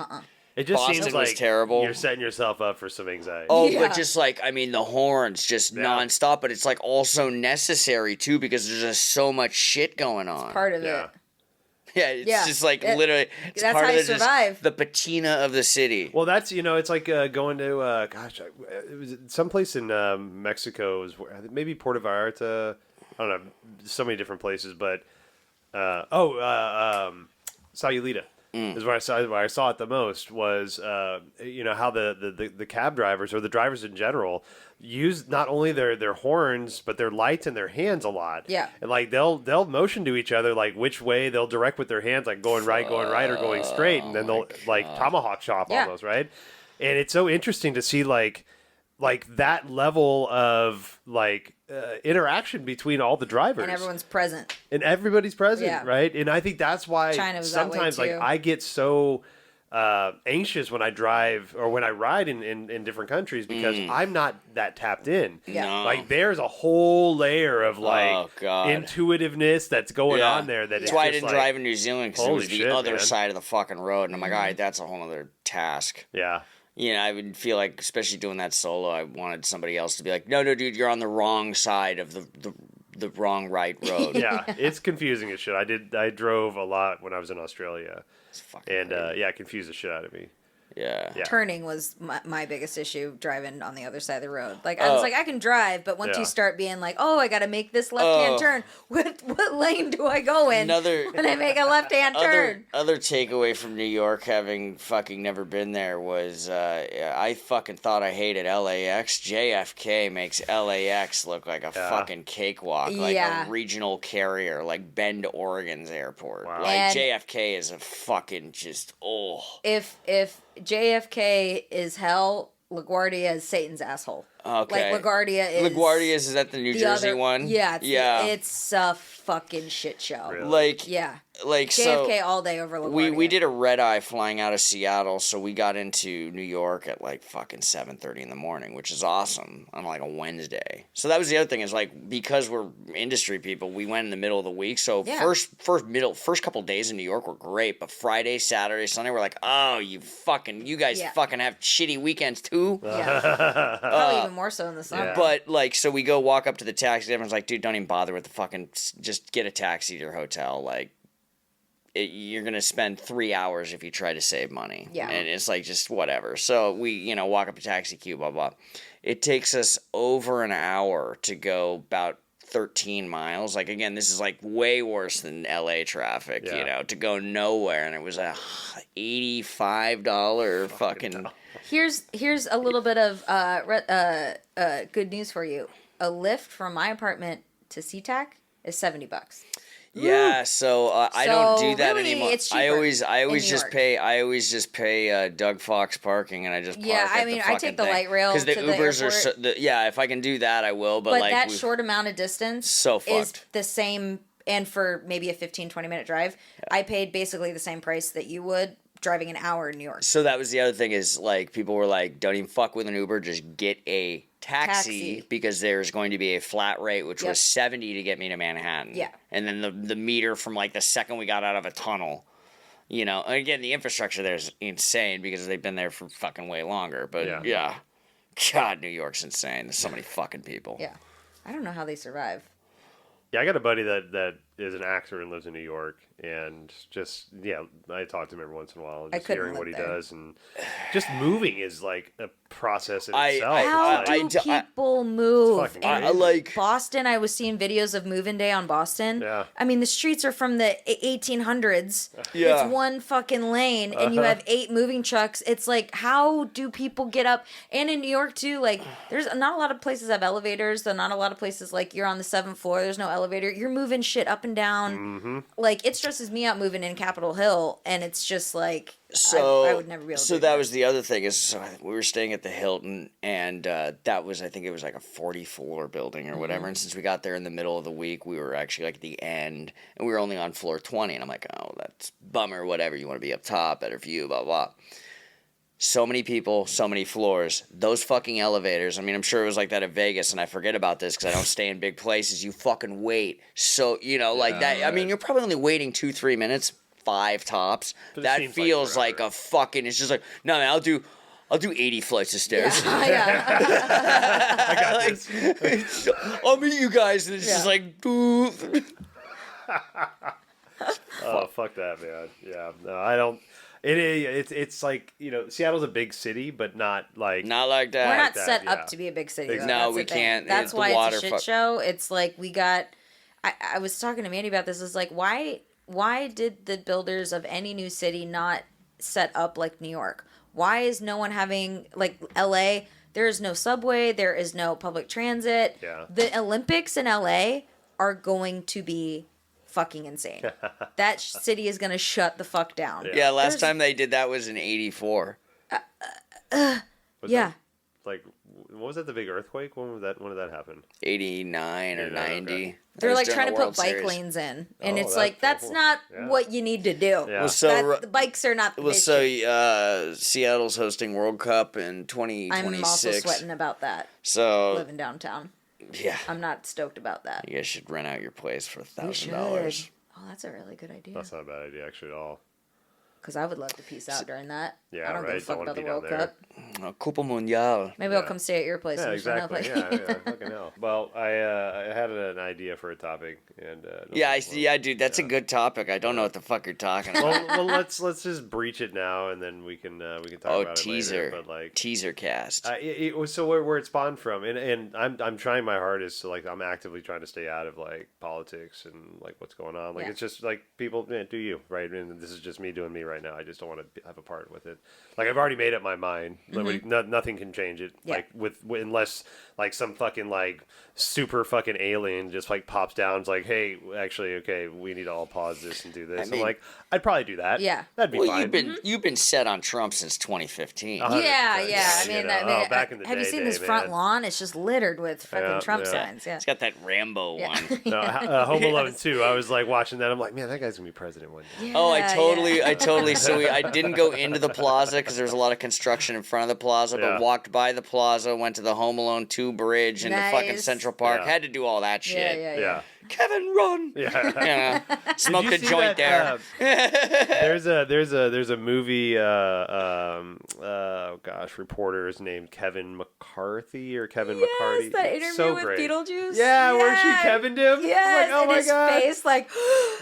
it just Boston seems like was terrible. You're setting yourself up for some anxiety. Oh, but just like, I mean, the horns just nonstop, but it's like also necessary too, because there's just so much shit going on. It's part of it. Yeah, it's just like literally, it's that's part how of you survive. the patina of the city. Well, that's, it's like going to, it was someplace in Mexico, maybe Puerto Vallarta, I don't know, so many different places, but, Sayulita is where I saw it the most was, how the cab drivers or the drivers in general use not only their horns but their lights and their hands a lot. Yeah. And like they'll motion to each other like which way they'll direct with their hands, like going right or going straight, and then they'll like tomahawk chop almost, right? And it's so interesting to see like that level of interaction between all the drivers, and everyone's present, and everybody's present, right? And I think that's why sometimes like I get so anxious when I drive or when I ride in different countries, because I'm not that tapped in. No. Like there's a whole layer of intuitiveness that's going on there. That's why I didn't drive in New Zealand, because it was the other man. Side of the fucking road, and I'm like, all right, that's a whole other task. Yeah. I would feel like, especially doing that solo, I wanted somebody else to be like, no, dude, you're on the wrong side of the wrong right road. Yeah, it's confusing as shit. I drove a lot when I was in Australia, and it confused the shit out of me. Yeah. Turning was my biggest issue driving on the other side of the road. Like, I was like, I can drive, but once you start being like, oh, I got to make this left-hand turn, what lane do I go in when I make a left-hand turn? Other takeaway from New York, having fucking never been there, was I fucking thought I hated LAX. JFK makes LAX look like a fucking cakewalk, like a regional carrier, like Bend, Oregon's airport. Wow. Like, JFK is a fucking just, If JFK is hell, LaGuardia is Satan's asshole. Okay. Like LaGuardia is that the New Jersey one? Yeah, it's a fucking shit show. Really? JFK all day over LaGuardia. We did a red eye flying out of Seattle, so we got into New York at like fucking 7:30 in the morning, which is awesome on like a Wednesday. So that was the other thing, is like, because we're industry people, we went in the middle of the week. So first couple days in New York were great, but Friday, Saturday, Sunday we're like, oh, you guys fucking have shitty weekends too. Yeah. Probably even more so in the summer. But like, so we go walk up to the taxi. Everyone's like, dude, don't even bother with the fucking, just get a taxi to your hotel. Like, you're going to spend 3 hours if you try to save money. Yeah. And it's like, just whatever. So we, walk up to taxi queue, blah, blah. It takes us over an hour to go about 13 miles. Like, again, this is like way worse than LA traffic, to go nowhere. And it was a $85 fucking... Here's a little bit of good news for you. A lift from my apartment to SeaTac is $70. Yeah, so I don't do that really, anymore. It's I always just pay Doug Fox parking, and I just park at the I take the light rail because the to Ubers the are so, if I can do that, I will. But like that short amount of distance is the same, and for maybe a 15-20 minute drive, I paid basically the same price that you would driving an hour in New York. So that was the other thing, is like, people were like, don't even fuck with an Uber, just get a taxi. Because there's going to be a flat rate, which was $70 to get me to Manhattan. Yeah. And then the meter from like the second we got out of a tunnel, and again, the infrastructure there is insane because they've been there for fucking way longer. But God, New York's insane. There's so many fucking people. Yeah. I don't know how they survive. Yeah, I got a buddy that is an actor and lives in New York, and just I talk to him every once in a while, I just couldn't hearing live what he there. does, and just moving is like a process in I- itself. How It's do like, people move? fucking In crazy. like- Boston, I was seeing videos of moving day on Boston. Yeah. I mean, the streets are from the 1800s. Yeah. It's one fucking lane, and you have 8 moving trucks. It's like, how do people get up? And in New York, too, like, there's not a lot of places have elevators. There's not a lot of places, like, you're on the 7th floor. There's no elevator. You're moving shit up and down. Mm-hmm. Like, it stresses me out moving in Capitol Hill, and it's just like, So I would never be able to So do that was the other thing is we were staying at the Hilton, and that was, I think it was like a 40-floor building or whatever. And since we got there in the middle of the week, we were actually like at the end, and we were only on floor 20. And I'm like, oh, that's bummer. Whatever, you want to be up top, better view, blah blah. So many people, so many floors. Those fucking elevators. I mean, I'm sure it was like that at Vegas, and I forget about this because I don't stay in big places. You fucking wait. So like that. I mean, you're probably only waiting 2-3 minutes. 5 tops. But it That seems feels like like a fucking. It's just like, no, man, I'll do 80 flights of stairs. Yeah. I got this. I'll meet you guys, and it's just Yeah. like, boo. Oh, fuck that, man. Yeah, no, I don't. It's like, Seattle's a big city, but not like. Not like that. We're not that, set yeah. up to be a big city. Though. Exactly. No, That's we the thing. can't. That's The why water it's a shit fuck- show. It's like we got. I was talking to Mandy about this. It's like why did the builders of any new city not set up like New York? Why is no one having like LA? There is no subway. There is no public transit. Yeah. The Olympics in LA are going to be fucking insane. That city is going to shut the fuck down. Yeah, last There's- time they did that was in '84. Was Yeah. that, like, what was that? The big earthquake? When did that happen? 89 or 89, 90. okay. They're That was like during trying to the put World bike Series. lanes in, and Oh, it's that's like so that's cool. not Yeah. what you need to do. Yeah. Well, so The bikes are not the Well, issue. so Seattle's hosting World Cup in 2026. I'm also sweating about that. So Living downtown, yeah, I'm not stoked about that. you guys should rent out your place for We should. $1,000. Oh, that's a really good idea. That's not a bad idea, actually, at all. Because I would love to peace out during that. Yeah, I don't right. give a fuck Don't wanna about the be down World there. Cup. Copa Mundial. Maybe Yeah. I'll come stay at your place. Yeah, and just hang out, exactly. like- Yeah, fucking hell. Well, I had an idea for a topic, and Yeah, dude, that's a good topic. I don't know what the fuck you're talking about. well, let's just breach it now, and then we can talk about teaser. it later. But like Teaser cast. it was so where it spawned from, and I'm trying my hardest to I'm actively trying to stay out of like politics and like what's going on. Like Yeah. it's just like people do you right, and this is just me doing me right now. I just don't want to have a part with it. Like I've already made up my mind. Nothing can change it. Yeah. Like unless like some fucking like super fucking alien just like pops down. It's like, hey, actually, okay, we need to all pause this and do this. mean- I'm like, I'd probably do that. Yeah. that'd be Well, fine. you've been set on Trump since 2015. 100%, Yeah. yeah, I mean, you know. Back in the have you day, seen this man. front lawn? It's just littered with fucking Yeah, Trump yeah. signs. Yeah. It's got that Rambo Yeah. one. No, Home Alone 2. I was like watching that. I'm like, man, that guy's gonna be president one day. Oh, I Yeah, totally. So I didn't go into the plaza because there's a lot of construction in front of the plaza, Yeah. but walked by the plaza, went to the Home Alone 2 bridge into fucking Nice. Central Park. Yeah. Had to do all that shit. Yeah. Kevin, run! Yeah. You know, smoked a see joint that, there. there's a movie. Reporters named Kevin McCarthy or Kevin McCarty. That It's interview so with great. Beetlejuice. Yeah, where she Kevin'd him. Yes, Like, oh and my his God. face like.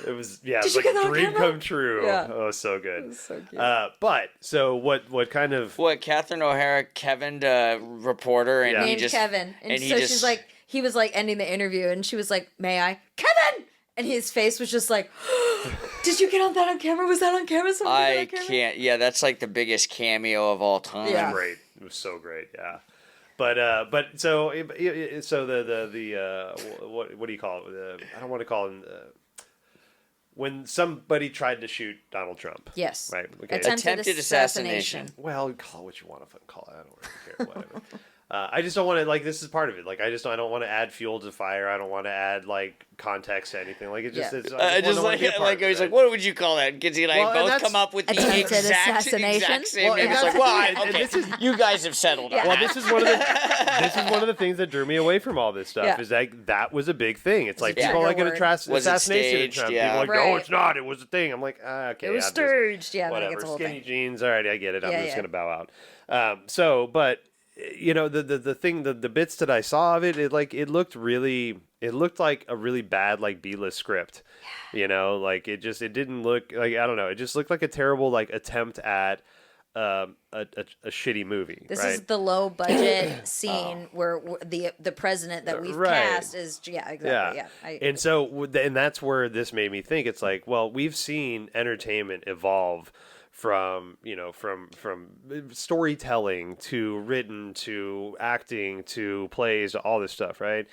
It was it was you like get that a on dream camera? come true. Yeah. Oh, so good. It was so cute. But so what kind of What, Catherine O'Hara, Kevin, reporter, and Yeah. he Named just Kevin, and he so just, she's like, he was like ending the interview, and she was like, "May I, Kevin?" And his face was just like, "Did you get on that on camera? Was that on camera? Something I on camera?" can't. Yeah, that's like the biggest cameo of all time. Yeah. great. It was so great. Yeah. But so what do you call it? I don't want to call him. When somebody tried to shoot Donald Trump. Yes. Right. Okay. Attempted assassination. Well, call it what you want to fucking call it. I don't really care. Whatever. I just don't want to this is part of it. Like I don't want to add fuel to the fire. I don't want to add like context to anything. Like it just. Yeah. It's, Just like I was like, what would you call that? Kinzie and I Well, and both that's- come up with the Attempted exact assassination? same Well, name. and It's that's like, well, the thing, and okay, this is- you guys have settled on Well, that. this is one of the things that drew me away from all this stuff. Yeah. Is like that was a big thing. It's like a people are like an trigger word. Was it assassination staged? attempt. Yeah. People are like, no, Right. it's not. It was a thing. I'm like, okay, It was I'm just- staged. Yeah, then it whatever. gets a whole Skinny thing. jeans. All right, I get it. I'm Yeah, just yeah. gonna bow out. But you know the thing, the bits that I saw of it, it looked really. It looked like a really bad like B-list script. You know, like it didn't look like, I don't know, it just looked like a terrible like attempt at a shitty movie. This right? is the low budget scene where the president that we've cast is exactly yeah. And so and that's where this made me think. It's like, well, we've seen entertainment evolve from storytelling to written to acting to plays, all this stuff, right?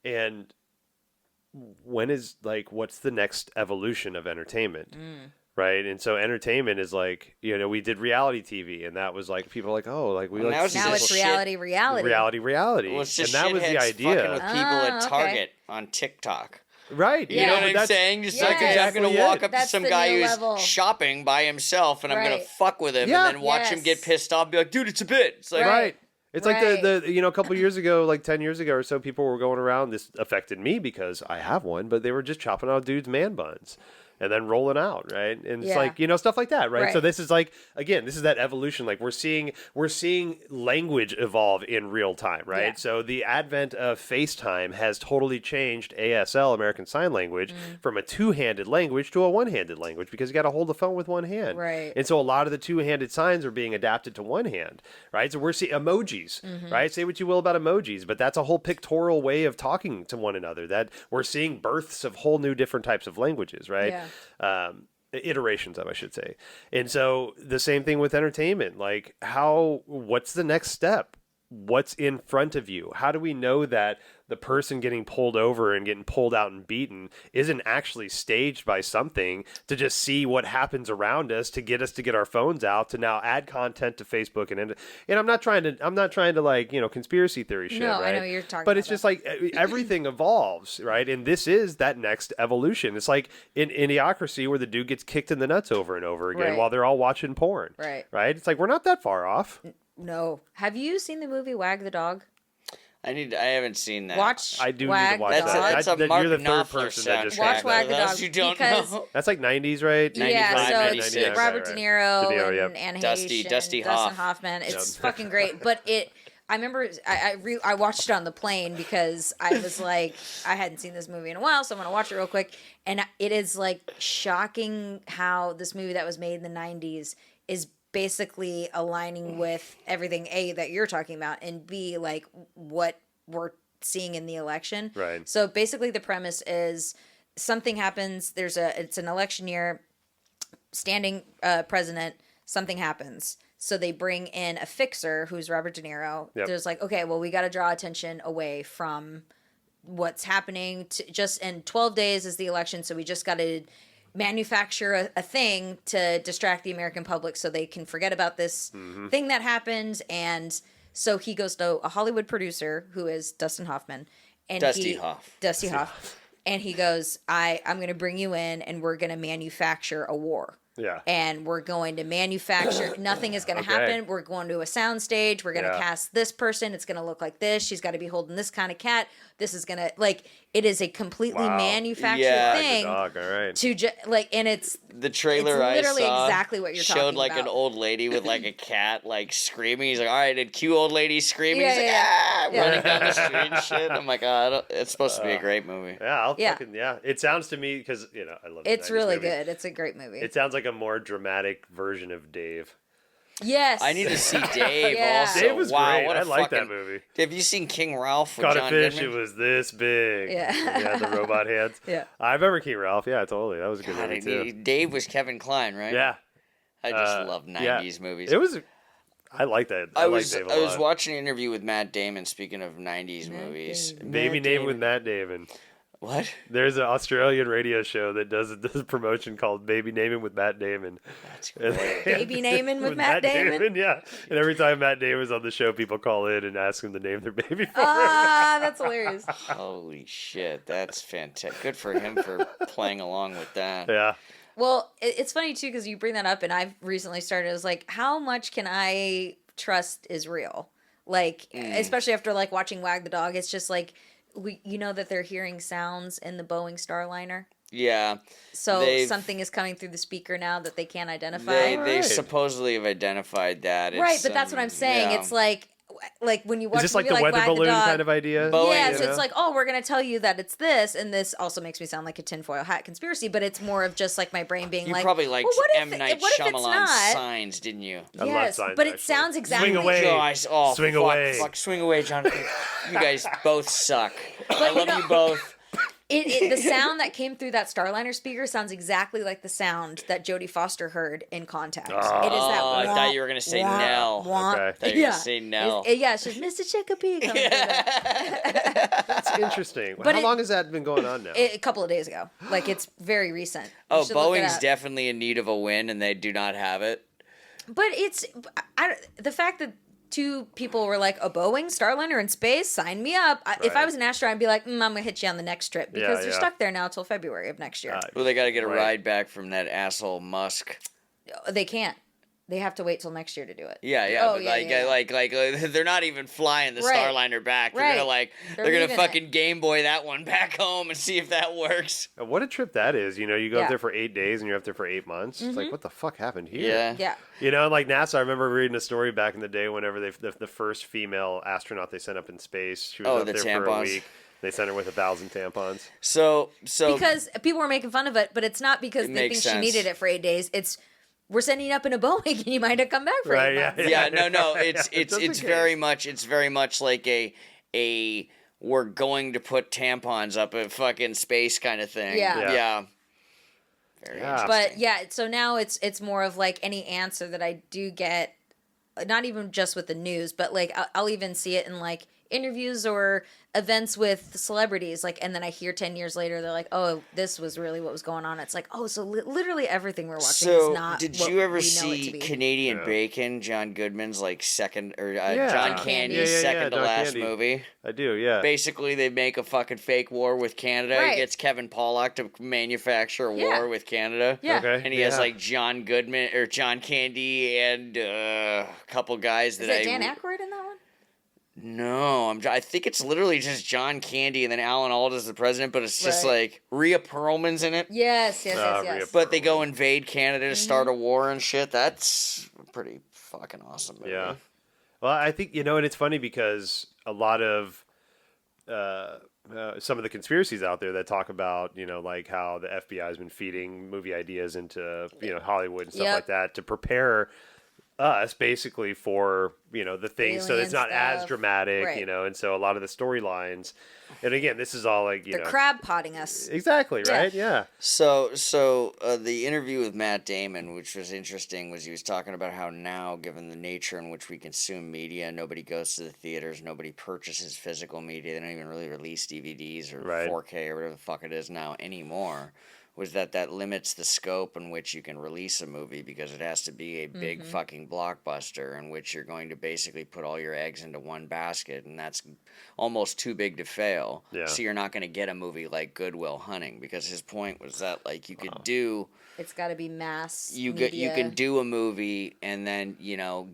And what's the next evolution of entertainment? Right. And so entertainment is like, you know, we did reality TV, and that was like, people are like, oh, like we now it's reality. Well, it's just and that was the idea. Fucking with people at Target on TikTok. Right. You know what I'm saying? Just like, I'm going to walk up to some guy who's shopping by himself, and I'm going to fuck with him and then watch him get pissed off and be like, dude, it's a bit. It's like, right. It's like the you know, a couple years ago, like 10 years ago or so, people were going around. This affected me because I have one, but they were just chopping out dudes' man buns and then rolling out, right? And it's like, you know, stuff like that, right? So this is like, again, this is that evolution. Like we're seeing language evolve in real time, right? Yeah. So the advent of FaceTime has totally changed ASL, American Sign Language, from a two-handed language to a one-handed language, because you got to hold the phone with one hand. Right. And so a lot of the two-handed signs are being adapted to one hand, right? So we're seeing emojis, right? Say what you will about emojis, but that's a whole pictorial way of talking to one another. That we're seeing births of whole new different types of languages, right? Yeah. Iterations of, I should say. And so the same thing with entertainment. Like, what's the next step? What's in front of you? How do we know that the person getting pulled over and getting pulled out and beaten isn't actually staged by something to just see what happens around us to get our phones out to now add content to Facebook and I'm not trying to like, you know, conspiracy theory shit, right? I know what you're talking about. But it's just like everything evolves, right? And this is that next evolution. It's like in Idiocracy, where the dude gets kicked in the nuts over and over again while they're all watching porn. Right. It's like, we're not that far off. No. Have you seen the movie Wag the Dog? I haven't seen that. I do need to watch that. That's a Mark You're the third Knopfler person that just watch Wag the Dog. You don't know. That's like 90s, right? 95, so it's Robert De Niro and Anne Dustin Hoffman. It's fucking great. But I remember I watched it on the plane because I was like, I hadn't seen this movie in a while, so I'm going to watch it real quick. And it is like shocking how this movie that was made in the 90s is basically aligning with everything that you're talking about, and B, like what we're seeing in the election. Right. So basically the premise is something happens, it's an election year, standing president, something happens. So they bring in a fixer who's Robert De Niro. Yep. There's like, okay, well, we got to draw attention away from what's happening just in 12 days is the election. So we just got to manufacture a thing to distract the American public so they can forget about this thing that happened. And so he goes to a Hollywood producer who is Dustin Hoffman. And Dusty Hoff. And he goes, I'm going to bring you in and we're going to manufacture a war. Yeah. And we're going to manufacture, nothing is going to happen. We're going to a sound stage. We're going to cast this person. It's going to look like this. She's got to be holding this kind of cat. This is going to, like, it is a completely manufactured thing. All right. To and it's the trailer it's literally I saw exactly what you're talking about. Showed like an old lady with like a cat like screaming. He's like, all right, and cue old lady screaming. Yeah, He's like, running down the street and shit. I'm like, it's supposed to be a great movie. Yeah, it sounds to me, because, you know, I love it. It's really good. It's a great movie. It sounds like a more dramatic version of Dave. Yes. I need to see Dave also. Dave was great. I like that movie. Have you seen King Ralph with Caught John a fish, Goodman? it was this big. Yeah. Yeah, the robot hands. Yeah. I remember King Ralph. Yeah, totally. That was a good movie, too. Dave was Kevin Kline, right? Yeah. I just love 90s movies. It was... I like that. I like Dave a lot. I was watching an interview with Matt Damon, speaking of 90s movies. Baby Name with Matt Damon. What? There's an Australian radio show that does a promotion called Baby Naming with Matt Damon. That's great. Baby Naming with Matt Damon? Yeah. And every time Matt Damon's on the show, people call in and ask him to name their baby for him. That's hilarious. Holy shit. That's fantastic. Good for him for playing along with that. Yeah. Well, it's funny, too, because you bring that up, and I've recently started, I was like, how much can I trust is real? Like, especially after, like, watching Wag the Dog, it's just like, you know that they're hearing sounds in the Boeing Starliner? Yeah. So something is coming through the speaker now that they can't identify? They supposedly have identified that. Right, but that's what I'm saying. Yeah. It's like, like when you watch Is this a movie like the weather Wag the balloon Dog, kind of idea? Yeah, you so know? it's like, oh, we're gonna tell you that it's this, and this also makes me sound like a tinfoil hat conspiracy, but it's more of just like my brain being You like, probably liked well, what if, M. Night what if it's Shyamalan's not? Signs, didn't you? I love Yes, Signs, but it actually. sounds exactly. Swing away. Guys, oh, Swing fuck, away. Fuck, swing away, Jonathan. You guys both suck. I you love know- you both. The sound that came through that Starliner speaker sounds exactly like the sound that Jodie Foster heard in Contact. It is that. Oh, I thought you were gonna say Nell. Okay. I thought you were gonna say Nell. Yeah, she's Mr. Chickapee. Coming through that. That's interesting. But How it- long has that been going on now? A couple of days ago. Like, it's very recent. You Oh, should look it Boeing's up. definitely in need of a win, and they do not have it. But the fact that two people were like, a Boeing Starliner in space, sign me up. If I Right. was an astronaut, I'd be like, I'm gonna hit you on the next trip because they're yeah. stuck there now till February of next year. Well, they got to get a Right. ride back from that asshole Musk. They can't. They have to wait till next year to do it. Yeah, Oh, but yeah. like they're not even flying the Right. Starliner back. They're gonna Right. they're gonna leaving fucking it. Game Boy that one back home and see if that works. What a trip that is. You know, you go Yeah. up there for 8 days and you're up there for 8 months. It's like, what the fuck happened here? Yeah. Yeah. You know, like NASA, I remember reading a story back in the day whenever the first female astronaut they sent up in space, she was up the there for a tampons. week. They sent her with 1,000 tampons. So Because people were making fun of it, but it's not because It they think makes she sense. needed it for 8 days. It's we're sending you up in a Boeing and you might have come back for Right, 8 yeah, months. yeah, no, Just in it's case. very much like a we're going to put tampons up at fucking space kind of thing. Yeah. Yeah. Very Yeah. interesting. But yeah, so now it's more of like any answer that I do get, not even just with the news, but like I'll even see it in like interviews or events with celebrities, like, and then I hear 10 years later they're like, oh, this was really what was going on. It's like, oh, so literally everything we're watching is not. Did what you ever we know it see to be. Canadian Yeah. Bacon, John Goodman's like second or Yeah. John John Candy's Candy. second to John last Candy. movie? I do, yeah. Basically, they make a fucking fake war with Canada. Right. He gets Kevin Pollock to manufacture a Yeah. war with Canada. Yeah. Okay. And he has yeah. like John Goodman or John Candy and a couple guys Is that it Dan Aykroyd in that one? No, I think it's literally just John Candy and then Alan Alda's the president, but it's just Right. like Rhea Perlman's in it. Yes. Rhea But they go invade Canada to start a war and shit. That's a pretty fucking awesome movie. Yeah. Well, I think, and it's funny because a lot of some of the conspiracies out there that talk about, like how the FBI has been feeding movie ideas into, Hollywood and stuff Yep. like that to prepare us basically for, the things so it's not Alien as stuff. dramatic, Right. and so a lot of the storylines. And again, this is all like, They're crab potting us. Exactly, Yeah. right? Yeah. So the interview with Matt Damon, which was interesting, was he was talking about how now, given the nature in which we consume media, nobody goes to the theaters, nobody purchases physical media, they don't even really release DVDs or Right. 4K or whatever the fuck it is now anymore, was that limits the scope in which you can release a movie because it has to be a big fucking blockbuster in which you're going to basically put all your eggs into one basket, and that's almost too big to fail. Yeah. So you're not going to get a movie like Good Will Hunting, because his point was that like you could do It's got to be mass. you media. can do a movie and then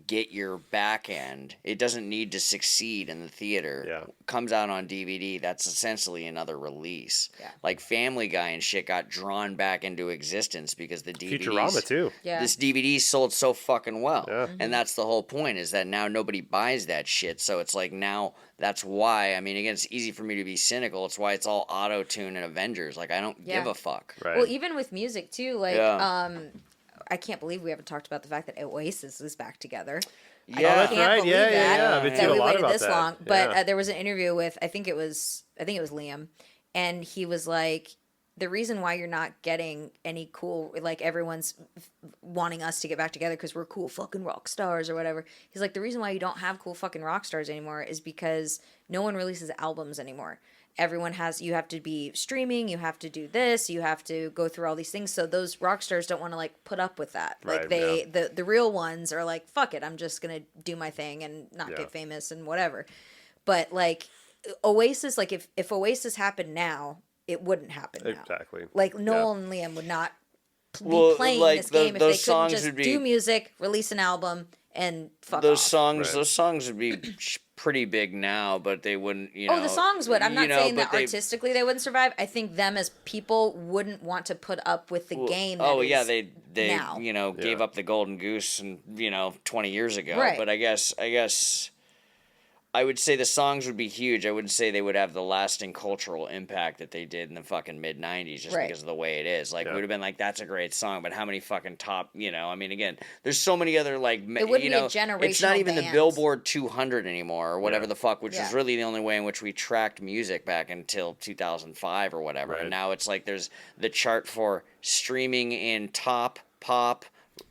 get your back end. It doesn't need to succeed in the theater. Yeah. Comes out on DVD. That's essentially another release. Yeah. Like Family Guy and shit got drawn back into existence because the DVDs. Futurama too. Yeah. This DVD sold so fucking well. Yeah. And that's the whole point, is that now nobody buys that shit. So it's like now that's why, I mean, again, it's easy for me to be cynical. It's why it's all auto-tune and Avengers. Like, I don't Yeah. give a fuck. Right. Well, even with music too, like Yeah. I can't believe we haven't talked about the fact that Oasis is back together. Yeah. I that's can't right. believe Yeah, that, yeah. I've been that seeing a we lot waited about this that. long. But Yeah. there was an interview with I think it was Liam, and he was like, the reason why you're not getting any cool, like everyone's wanting us to get back together because we're cool fucking rock stars or whatever. He's like, the reason why you don't have cool fucking rock stars anymore is because no one releases albums anymore. Everyone you have to be streaming, you have to do this, you have to go through all these things. So those rock stars don't want to like put up with that. Like Right, the real ones are like, fuck it, I'm just going to do my thing and not Yeah. get famous and whatever. But like Oasis, like if Oasis happened now, it wouldn't happen now. Exactly. Like Noel and Liam would not be Well, playing like, this game if they those couldn't songs just would be- do music, release an album, and fuck Those off. songs, Right. those songs would be pretty big now, but they wouldn't. You know, Oh, the songs would. I'm not saying that but they- artistically they wouldn't survive. I think them as people wouldn't want to put up with the game. That Oh yeah, is they now. gave Yeah. up the golden goose and 20 years ago. Right. But I guess I would say the songs would be huge. I wouldn't say they would have the lasting cultural impact that they did in the fucking mid-90s just because of the way it is. Like, we would have been like, that's a great song, but how many fucking top, I mean, again, there's so many other, like, it would be a generational it's not even band. the Billboard 200 anymore or whatever the fuck, which is really the only way in which we tracked music back until 2005 or whatever. And now it's like there's the chart for streaming in top, pop,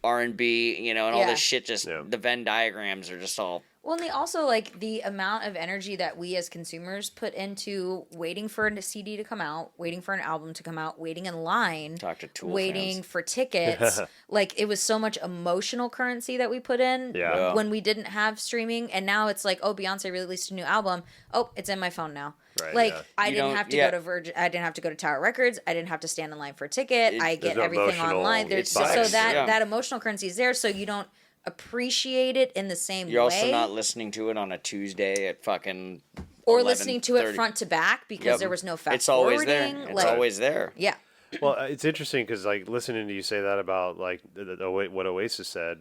R&B, and all this shit, just the Venn diagrams are just all... Well, and they also, like, the amount of energy that we as consumers put into waiting for a CD to come out, waiting for an album to come out, waiting in line, Talk to Tool waiting fans. for tickets. Like, it was so much emotional currency that we put in when we didn't have streaming. And now it's like, oh, Beyonce released a new album. Oh, it's in my phone now. Right, like, I didn't have to go to Virgin. I didn't have to go to Tower Records. I didn't have to stand in line for a ticket. I get everything online. So that emotional currency is there, so you don't appreciate it in the same way. You're also not listening to it on a Tuesday at fucking or listening to it front to back because there was no fast It's always there. Like, it's always there. Yeah. Well, it's interesting because, like, listening to you say that about, like, what Oasis said,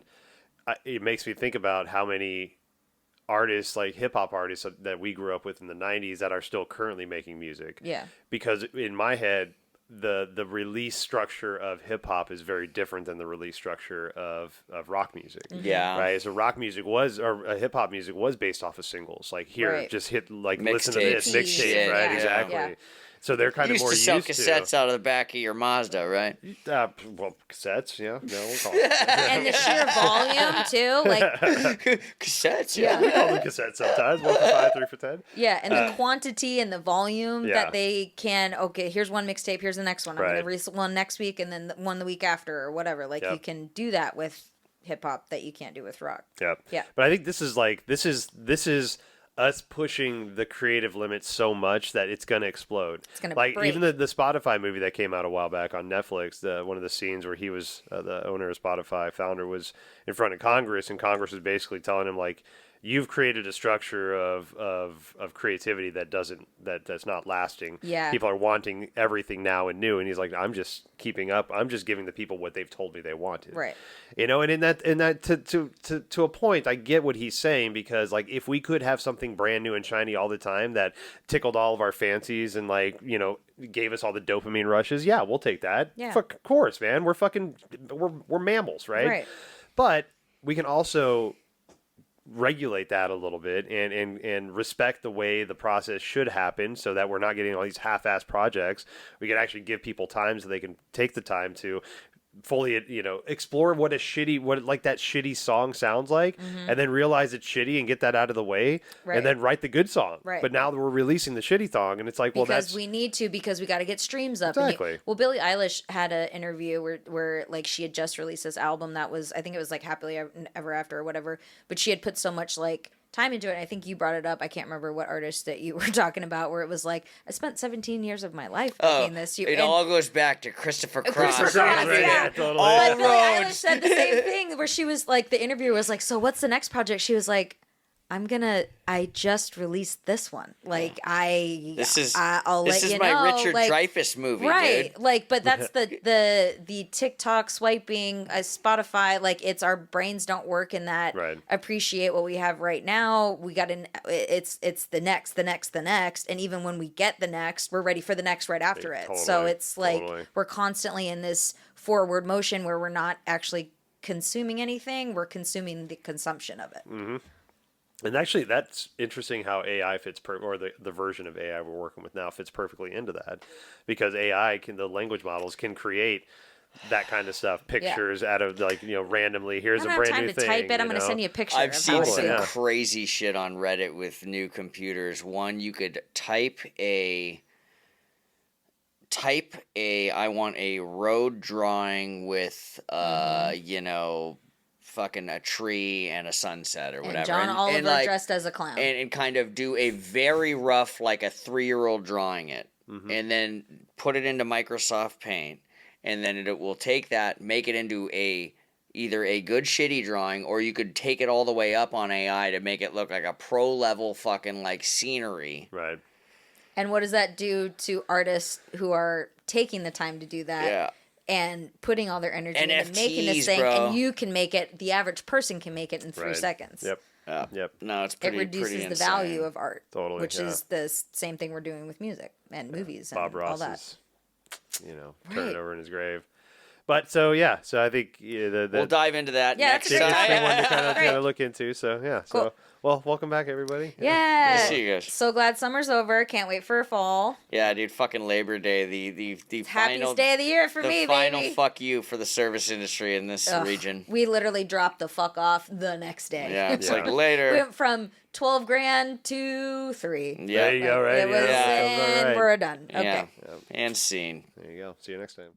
it makes me think about how many artists, like hip-hop artists that we grew up with in the 90s that are still currently making music. Yeah. Because in my head, the release structure of hip hop is very different than the release structure of rock music. Yeah. Right. So rock music hip hop music was based off of singles. Like here, just hit listen to this mixtape. Right. Exactly. Yeah. So they're kind of more used to sell cassettes out of the back of your Mazda, right? Well, cassettes, yeah. No, we'll call it. And the sheer volume too, like cassettes. Yeah, we call them cassettes sometimes. 1 for 5, 3 for 10. Yeah, and the quantity and the volume that they can. Okay, here's one mixtape. Here's the next one. I'm gonna release one next week, and then one the week after, or whatever. Like you can do that with hip hop that you can't do with rock. Yeah. Yeah. But I think this is us pushing the creative limits so much that it's going to explode. It's going to break. Even the Spotify movie that came out a while back on Netflix, one of the scenes where he was the owner of Spotify, founder, was in front of Congress, and Congress was basically telling him, like, you've created a structure of creativity that's not lasting. Yeah. People are wanting everything now and new, and he's like, I'm just keeping up. I'm just giving the people what they've told me they wanted. Right. And in that to a point, I get what he's saying, because, like, if we could have something brand new and shiny all the time that tickled all of our fancies and, like, gave us all the dopamine rushes, yeah, we'll take that. Yeah. Of course, man. We're mammals, right? Right. But we can also regulate that a little bit and respect the way the process should happen, so that we're not getting all these half-assed projects. We can actually give people time so they can take the time to fully, explore what that shitty song sounds like, and then realize it's shitty and get that out of the way, and then write the good song. Right. But now we're releasing the shitty song, and it's like, well, because we need to, because we got to get streams up. Exactly. Billie Eilish had an interview where like she had just released this album that was, I think it was like Happily Ever After or whatever, but she had put so much like time into it. I think you brought it up. I can't remember what artist that you were talking about, where it was like, I spent 17 years of my life making this. It all goes back to Christopher Cross. Yeah, totally. But Billie Eilish said the same thing, where she was like, the interviewer was like, so what's the next project? She was like, I just released this one. Like, I'll let you know. This is my Richard Dreyfuss movie, right? dude. Like, but that's the TikTok swiping, Spotify. Like, it's our brains don't work in that. Right. Appreciate what we have right now. We got it's the next, and even when we get the next, we're ready for the next right after it. Totally, so it's like we're constantly in this forward motion where we're not actually consuming anything. We're consuming the consumption of it. Mm-hmm. And actually, that's interesting how AI fits, or the version of AI we're working with now fits perfectly into that, because the language models can create that kind of stuff, pictures out of, like, randomly. Here's a brand new thing. I don't have time to type it. I'm going to send you a picture. I've seen some crazy shit on Reddit with new computers. One, you could type I want a road drawing with, fucking a tree and a sunset or whatever. And John Oliver dressed as a clown. And kind of do a very rough, like a 3-year-old drawing it. Mm-hmm. And then put it into Microsoft Paint. And then it will take that, make it into either a good shitty drawing, or you could take it all the way up on AI to make it look like a pro level fucking like scenery. Right. And what does that do to artists who are taking the time to do that? Yeah. And putting all their energy into NFTs, making this thing, bro. and you can make it. The average person can make it in 3 seconds. Yep. Yep. No, it's pretty. It reduces pretty the insane. value of art. Totally, Which yeah. is the same thing we're doing with music and movies and Bob all Ross that. is, turning Right. over in his grave. But so I think We'll dive into that Yeah, next that's a great time. topic. one to kind Great. of look into. So yeah. Cool. So well, welcome back everybody. Yeah. See you guys. So glad summer's over. Can't wait for fall. Yeah, dude, fucking Labor Day, the Happiest final day of the year for the me, final baby. fuck you for the service industry in this Ugh, region. We literally dropped the fuck off the next day. Yeah, it's Yeah. like later. We went from 12 grand to 3. Yeah. There you go. Right. It was, Yeah. and Right. we're done. Okay. Yeah. And scene. There you go. See you next time.